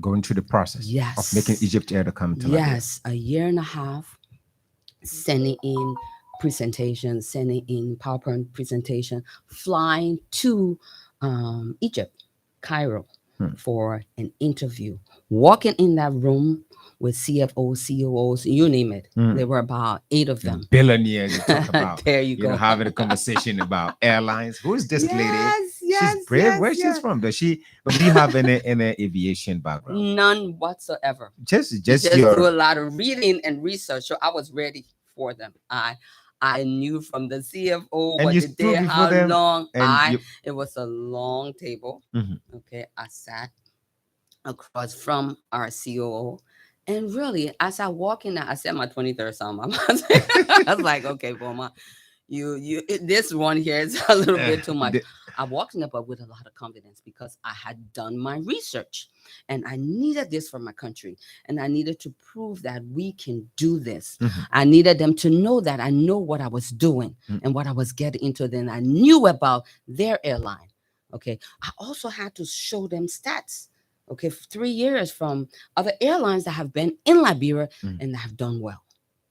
Going through the process of making Egypt Air to come to Liberia. Yes, a year and a half, sending in presentations, sending in PowerPoint presentation, flying to Egypt, Cairo, for an interview, walking in that room with CFOs, COOs, you name it. There were about 8 of them. Billionaires you talk about. There you go. Having a conversation about airlines. Who is this lady? Yes, she's brave. Where she's from? Do you have any aviation background? None whatsoever. Just do a lot of reading and research. So I was ready for them. I knew from the CFO what they did, how long. It was a long table. Okay, I sat across from our COO. And really, as I walk in, I said my 23rd song. I was like, okay, Boma, this one here is a little bit too much. I walked in there, but with a lot of confidence, because I had done my research and I needed this for my country. And I needed to prove that we can do this. I needed them to know that I know what I was doing and what I was getting into. Then I knew about their airline. Okay. I also had to show them stats. Okay, for 3 years from other airlines that have been in Liberia and that have done well.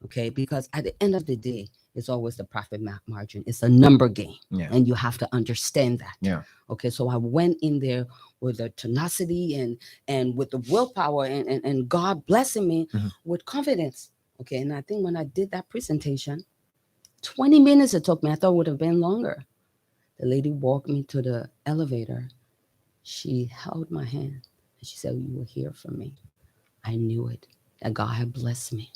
Okay, because at the end of the day, it's always the profit margin. It's a number game, and you have to understand that. Yeah. Okay, so I went in there with the tenacity and with the willpower and God blessing me with confidence. Okay, and I think when I did that presentation, 20 minutes it took me. I thought it would have been longer. The lady walked me to the elevator. She held my hand and she said, "You will hear from me." I knew it, that God had blessed me.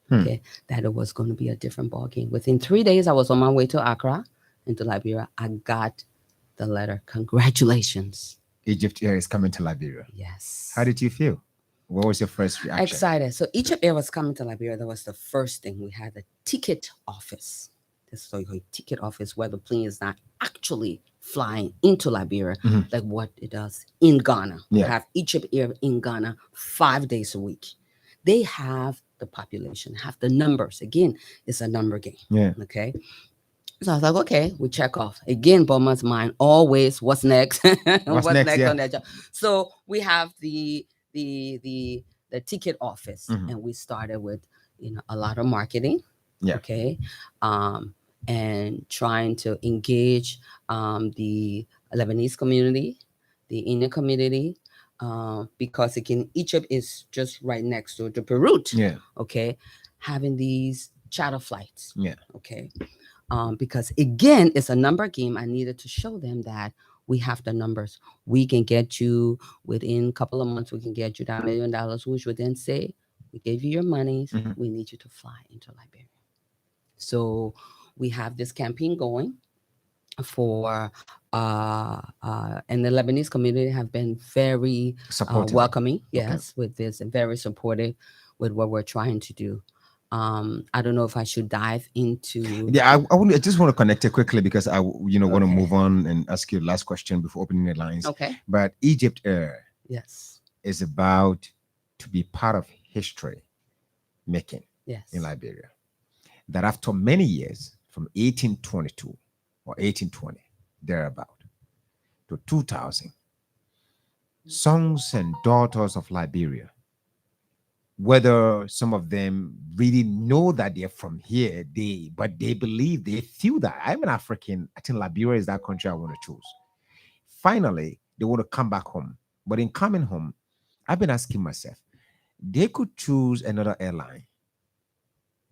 Okay, that it was going to be a different ball game. Within 3 days, I was on my way to Accra, into Liberia. I got the letter. Congratulations. Egypt Air is coming to Liberia. Yes. How did you feel? What was your first reaction? Excited. So Egypt Air was coming to Liberia. That was the first thing. We had a ticket office. This is a ticket office where the plane is not actually flying into Liberia like what it does in Ghana. We have Egypt Air in Ghana 5 days a week. They have the population, have the numbers. Again, it's a number game. Yeah. Okay. So I was like, okay, we check off. Again, Boma's mind always, what's next? What's next on that job? So we have the ticket office, and we started with a lot of marketing. Yeah. Okay. And trying to engage the Lebanese community, the Indian community, because again, Egypt is just right next to the Beirut. Yeah. Okay. Having these charter flights. Yeah. Okay. Because again, it's a number game. I needed to show them that we have the numbers. We can get you within a couple of months, we can get you that $1 million, which would then say, we gave you your monies. We need you to fly into Liberia. So we have this campaign going for, and the Lebanese community have been very welcoming. Yes, with this, and very supportive with what we're trying to do. I don't know if I should dive into. Yeah, I just want to connect it quickly because I want to move on and ask you the last question before opening the lines. Okay. But Egypt Air, yes, is about to be part of history making in Liberia. That after many years, from 1822 or 1820, thereabout, to 2000, sons and daughters of Liberia, whether some of them really know that they're from here, but they believe, they feel that I'm an African. I think Liberia is that country I want to choose. Finally, they want to come back home. But in coming home, I've been asking myself, they could choose another airline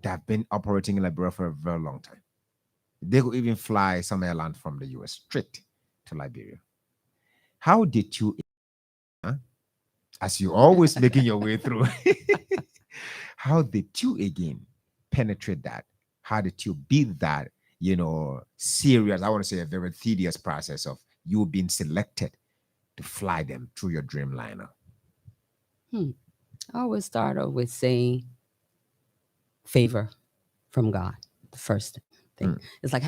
that have been operating in Liberia for a very long time. They could even fly some airline from the US straight to Liberia. How did you, as you always making your way through, how did you again penetrate that? How did you beat that, serious, I want to say a very tedious process of you being selected to fly them through your Dreamliner? I always start off with saying favor from God. The first thing. It's like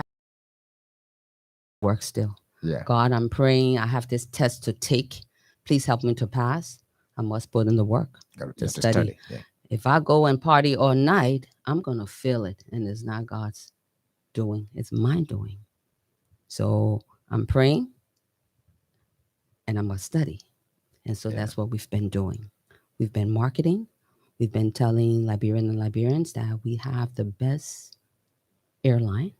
work still. Yeah. God, I'm praying. I have this test to take. Please help me to pass. I must put in the work to study. Yeah. If I go and party all night, I'm going to feel it. And it's not God's doing. It's my doing. So I'm praying and I must study. And so that's what we've been doing. We've been marketing. We've been telling Liberian and Liberians that we have the best airline,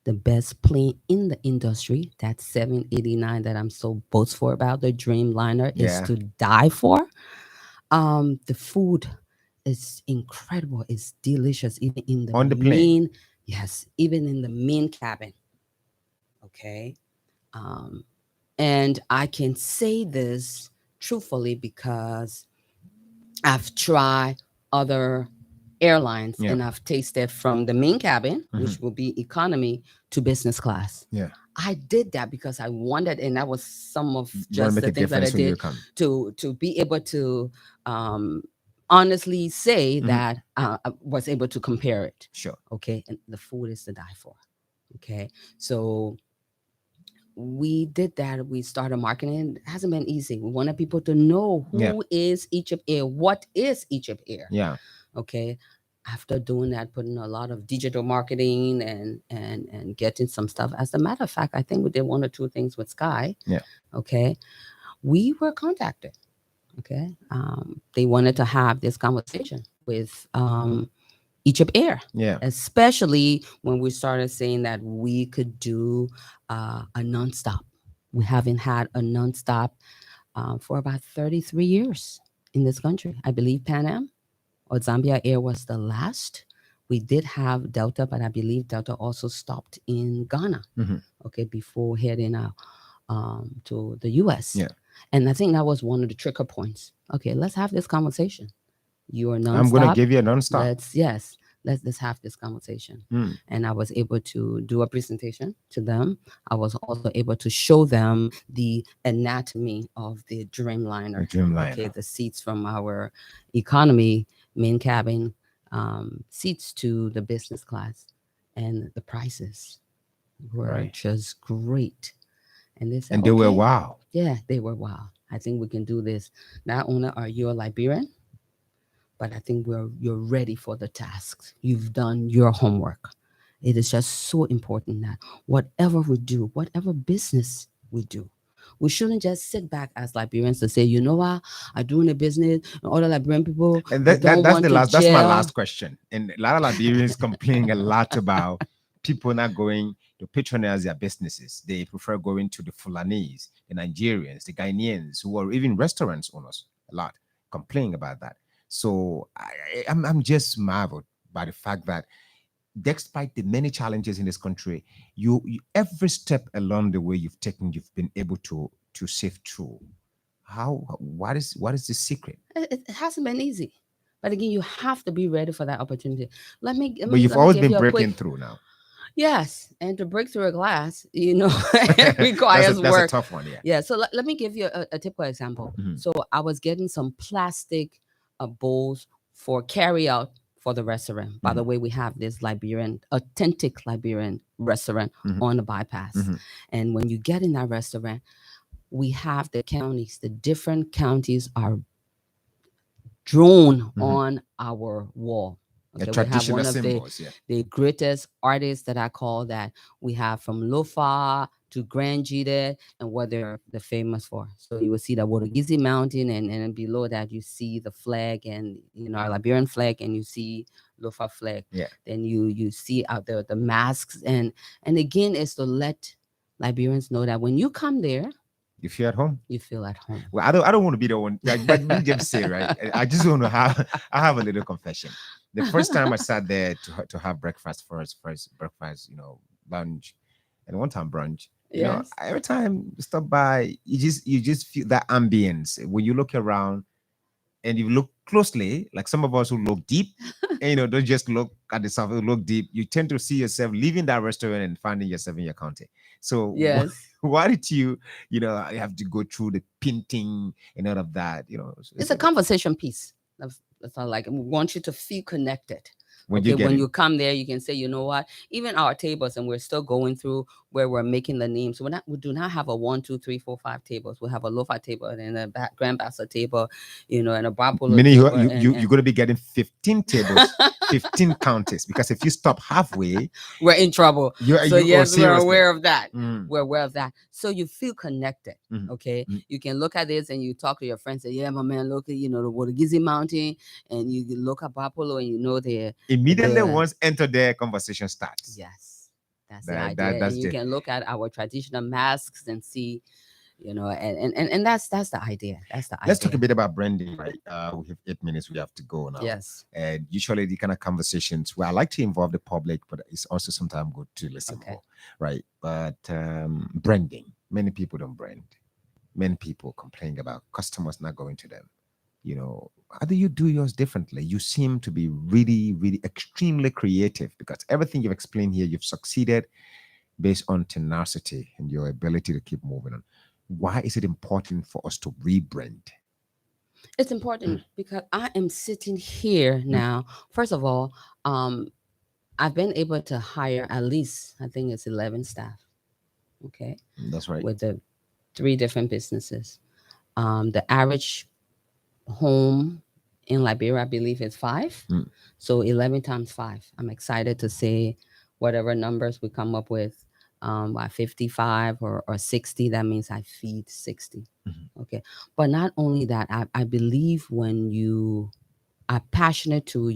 the best plane in the industry. That 789 that I'm so boastful about, the Dreamliner, is to die for. The food is incredible. It's delicious, even in the on the plane. Yes, even in the main cabin. Okay. And I can say this truthfully because I've tried other airlines and I've tasted from the main cabin, which will be economy, to business class. Yeah. I did that because I wanted, and that was some of just the things that I did to be able to honestly say that I was able to compare it. Sure. Okay. And the food is to die for. Okay. So we did that. We started marketing. It hasn't been easy. We wanted people to know who is Egypt Air, what is Egypt Air. Yeah. Okay. After doing that, putting a lot of digital marketing and getting some stuff. As a matter of fact, I think we did 1 or 2 things with Sky. Yeah. Okay. We were contacted. Okay. They wanted to have this conversation with Egypt Air. Yeah. Especially when we started saying that we could do a nonstop. We haven't had a nonstop for about 33 years in this country. I believe Pan Am or Zambia Air was the last. We did have Delta, but I believe Delta also stopped in Ghana, okay, before heading out to the US. Yeah. And I think that was one of the trigger points. Okay, let's have this conversation. You are nonstop. I'm going to give you a nonstop. Let's have this conversation. And I was able to do a presentation to them. I was also able to show them the anatomy of the Dreamliner. Okay, the seats from our economy main cabin seats to the business class, and the prices were just great. And they said, and they were wow. Yeah, they were wow. I think we can do this. Not only are you a Liberian, but I think you're ready for the tasks. You've done your homework. It is just so important that whatever we do, whatever business we do, we shouldn't just sit back as Liberians to say, you know what, I'm doing a business, and all the Liberian people And that's that's my last question. And a lot of Liberians complain a lot about people not going to patronize their businesses. They prefer going to the Fulanese, the Nigerians, the Ghanaians, who are even restaurants owners. A lot complaining about that. So I'm just marveled by the fact that despite the many challenges in this country, you every step along the way you've taken, you've been able to safe through. What is the secret? It hasn't been easy, but again, you have to be ready for that opportunity. But you've always been breaking through now. Yes, and to break through a glass, it requires that's work. A tough one, yeah. Yeah, so let me give you a typical example. So I was getting some plastic bowls for carry out for the restaurant. By the way, we have this authentic Liberian restaurant on the bypass. And when you get in that restaurant, we have the counties. The different counties are drawn on our wall. Okay, we have one of the greatest artists that I call that. We have from Lofa to Grand Jide and what they're famous for. So you will see the Worogizi Mountain, and below that you see the flag, and our Liberian flag, and you see Lofa flag. Yeah. Then you see out there the masks, and again, it's to let Liberians know that when you come there, you feel at home. You feel at home. Well, I don't want to be the one, but me just say, right? I just want to have a little confession. The first time I sat there to have breakfast, first breakfast, lunch, and one time brunch. Every time you stop by, you just feel that ambience when you look around and you look closely. Like some of us who look deep, and don't just look at the surface, look deep. You tend to see yourself leaving that restaurant and finding yourself in your county. So yes. Why did you have to go through the painting and all of that? It's a conversation piece. That's all. Like, we want you to feel connected. When you come there, you can say, you know what? Even our tables, and we're still going through where we're making the names. We do not have a 1, 2, 3, 4, 5 tables. We have a Lofa table and a Grand Bassa table, and a Bapolo table. Meaning you're going to be getting 15 tables, 15 counties, because if you stop halfway, we're in trouble. Yes, we're aware of that. We're aware of that. So you feel connected. Okay, you can look at this and you talk to your friends. Say, yeah, my man, look at the Worogizi Mountain, and you look at Bapolo, and they're immediately once enter there, conversation starts. Yes, that's the idea. And you can look at our traditional masks and see, and that's the idea. Let's talk a bit about branding, right? We have 8 minutes. We have to go now. Yes. And usually the kind of conversations where I like to involve the public, but it's also sometimes good to listen more, right? But branding, many people don't brand. Many people complain about customers not going to them. How do you do yours differently? You seem to be really, really extremely creative, because everything you've explained here, you've succeeded based on tenacity and your ability to keep moving on. Why is it important for us to rebrand? It's important because I am sitting here now. First of all, I've been able to hire at least, I think it's 11 staff. Okay. That's right. With the 3 different businesses. The average home in Liberia, I believe, is 5. So 11 times 5. I'm excited to say whatever numbers we come up with, by 55 or 60, that means I feed 60. Okay. But not only that, I believe when you are passionate to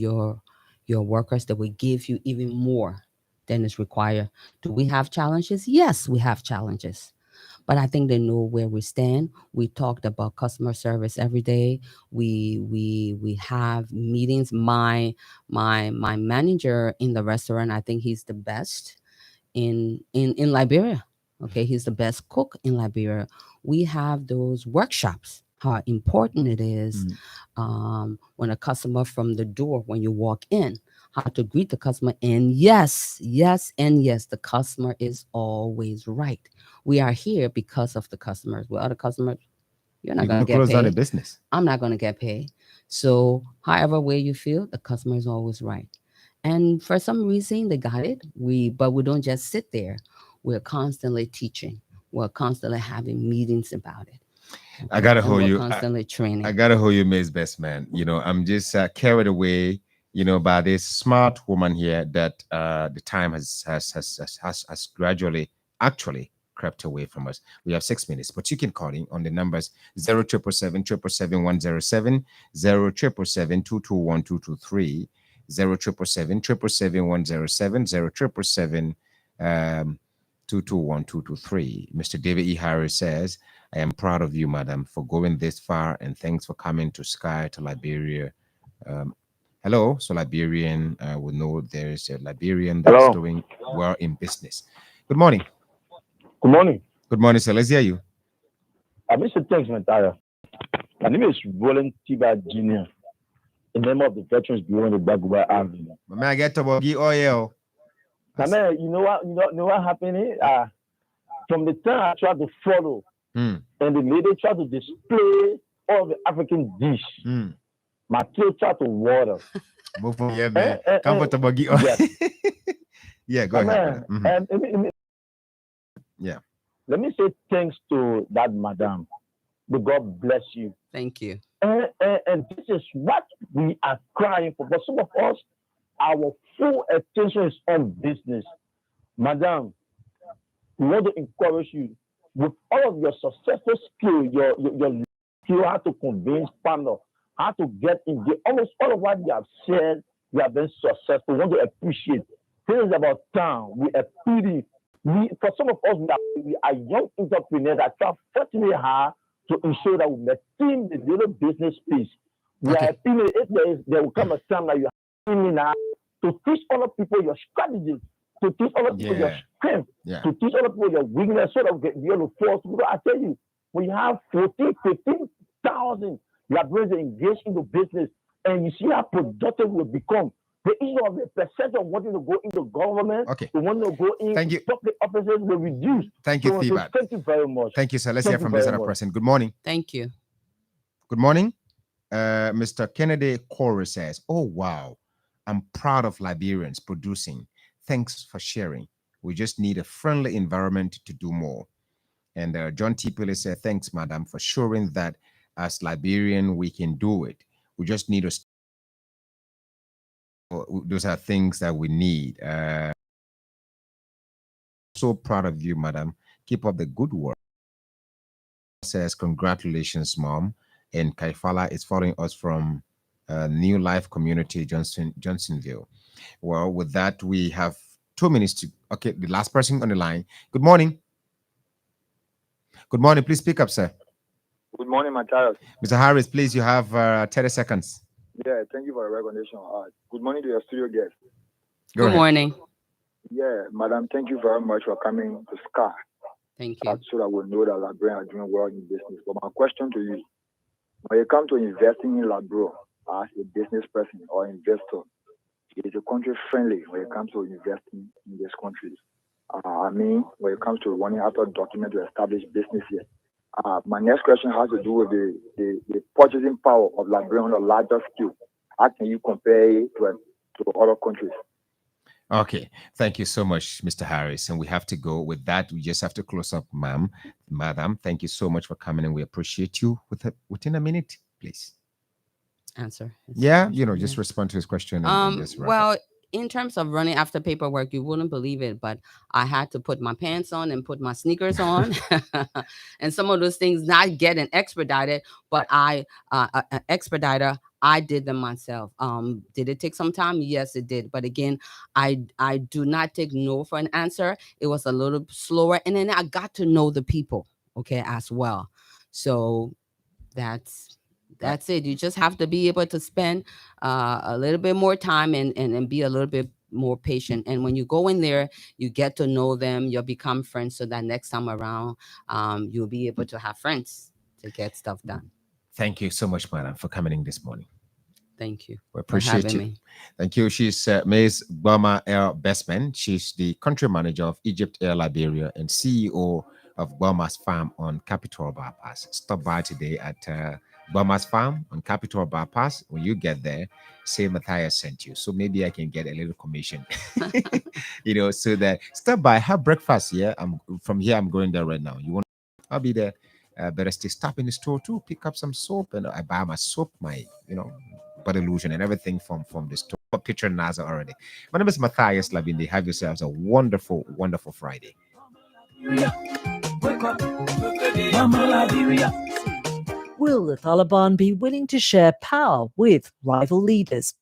your workers, they will give you even more than is required. Do we have challenges? Yes, we have challenges. But I think they know where we stand. We talked about customer service every day. We have meetings. My manager in the restaurant, I think he's the best in Liberia. Okay, he's the best cook in Liberia. We have those workshops. How important it is when a customer from the door, when you walk in, how to greet the customer. And yes, yes, and yes, the customer is always right. We are here because of the customers. Without the customers, you're not going to get close down the paid. business. I'm not going to get paid. So, however way you feel, the customer is always right. And for some reason, they got it. But we don't just sit there. We're constantly teaching. We're constantly having meetings about it. I gotta And hold we're you. constantly training. I gotta hold you, May's best man. I'm just carried away, by this smart woman here that the time has gradually actually crept away from us. We have 6 minutes, but you can call in on the numbers 07777 107 07777 Mr. David E. Harris says, I am proud of you, madam, for going this far, and thanks for coming to Sky to Liberia. Hello. So Liberian will know there is a Liberian that's doing well in business. Good morning. Good morning. Good morning, sir. Let's hear you. Mr. Thanks, Matara. My name is Roland Tiba Jr., the member of the Veterans Bureau in the Baguba Army. My man, get to Bogi Oil. My man, you know what happened here? From the time I tried to follow, and the lady tried to display all the African dish, my kid tried to water. Yeah, man. Come for Bogi Oil. Yeah. Yeah, go ahead. Yeah. Let me say thanks to that madam. May God bless you. Thank you. And this is what we are crying for. But some of us, our full attention is on business. Madam, we want to encourage you with all of your successful skill, your skill, how to convince partner, how to get in. Almost all of what you have said, you have been successful. We want to appreciate. This is about time. We appreciate. For some of us, we are young entrepreneurs that try fortunately hard to ensure that we maintain the little business piece. We are appealing if there will come a time that you are appealing now to teach other people your strategies, to teach other people your strength, to teach other people your weakness, so that we get able to force. Because I tell you, when you have 14, 15,000 Liberians engaged in the business, and you see how productive we become. The issue of the percentage of wanting to go into government, the wanting to go in public offices will reduce. Thank you, Thibaut. Thank you very much. Thank you, sir. Let's hear from this other person. Good morning. Thank you. Good morning. Mr. Kennedy Corey says, oh, wow. I'm proud of Liberians producing. Thanks for sharing. We just need a friendly environment to do more. And John T. Pilley said, thanks, madam, for showing that as Liberian, we can do it. We just need to. Those are things that we need. So proud of you, madam. Keep up the good work. Says, congratulations, mom. And Kaifala is following us from New Life Community, Johnsonville. Well, with that, we have 2 minutes to. Okay, the last person on the line. Good morning. Good morning. Please speak up, sir. Good morning, Matthias. Mr. Harris, please, you have 30 seconds. Yeah, thank you for the recognition. Good morning to your studio guest. Good morning. Yeah, madam, thank you very much for coming to Sky. Thank you. So that we know that Liberians are doing well in business. But my question to you, when you come to investing in Liberia as a business person or investor, is the country friendly when it comes to investing in this country? When it comes to running after document to establish business here. My next question has to do with the purchasing power of Liberia on a larger scale. How can you compare it to other countries? Okay, thank you so much, Mr. Harris. And we have to go with that. We just have to close up, madam. Thank you so much for coming, and we appreciate you. Within a minute, please. Answer. Yeah, just respond to his question. And just well, in terms of running after paperwork, you wouldn't believe it, but I had to put my pants on and put my sneakers on, and some of those things not getting expedited, but an expediter. I did them myself. Did it take some time? Yes, it did. But again, I do not take no for an answer. It was a little slower, and then I got to know the people, okay, as well. So that's it. You just have to be able to spend a little bit more time and be a little bit more patient. And when you go in there, you get to know them, you'll become friends, so that next time around, you'll be able to have friends to get stuff done. Thank you so much, madam, for coming in this morning. Thank you. We appreciate you. Me. Thank you. She's Ms. Bama L. Bestman. She's the country manager of Egypt Air Liberia and CEO of Bama's Farm on Capitol Bypass. Stop by today at Bama's Farm on Capitol Bypass. When you get there, say Matthias sent you. So maybe I can get a little commission, so that stop by, have breakfast. Yeah, from here. I'm going there right now. You want? I'll be there. Better stay. Stop in the store too. Pick up some soap, and I buy my soap, my body lotion and everything from the store. Picture NASA already. My name is Matthias Labindi. Have yourselves a wonderful, wonderful Friday. Will the Taliban be willing to share power with rival leaders?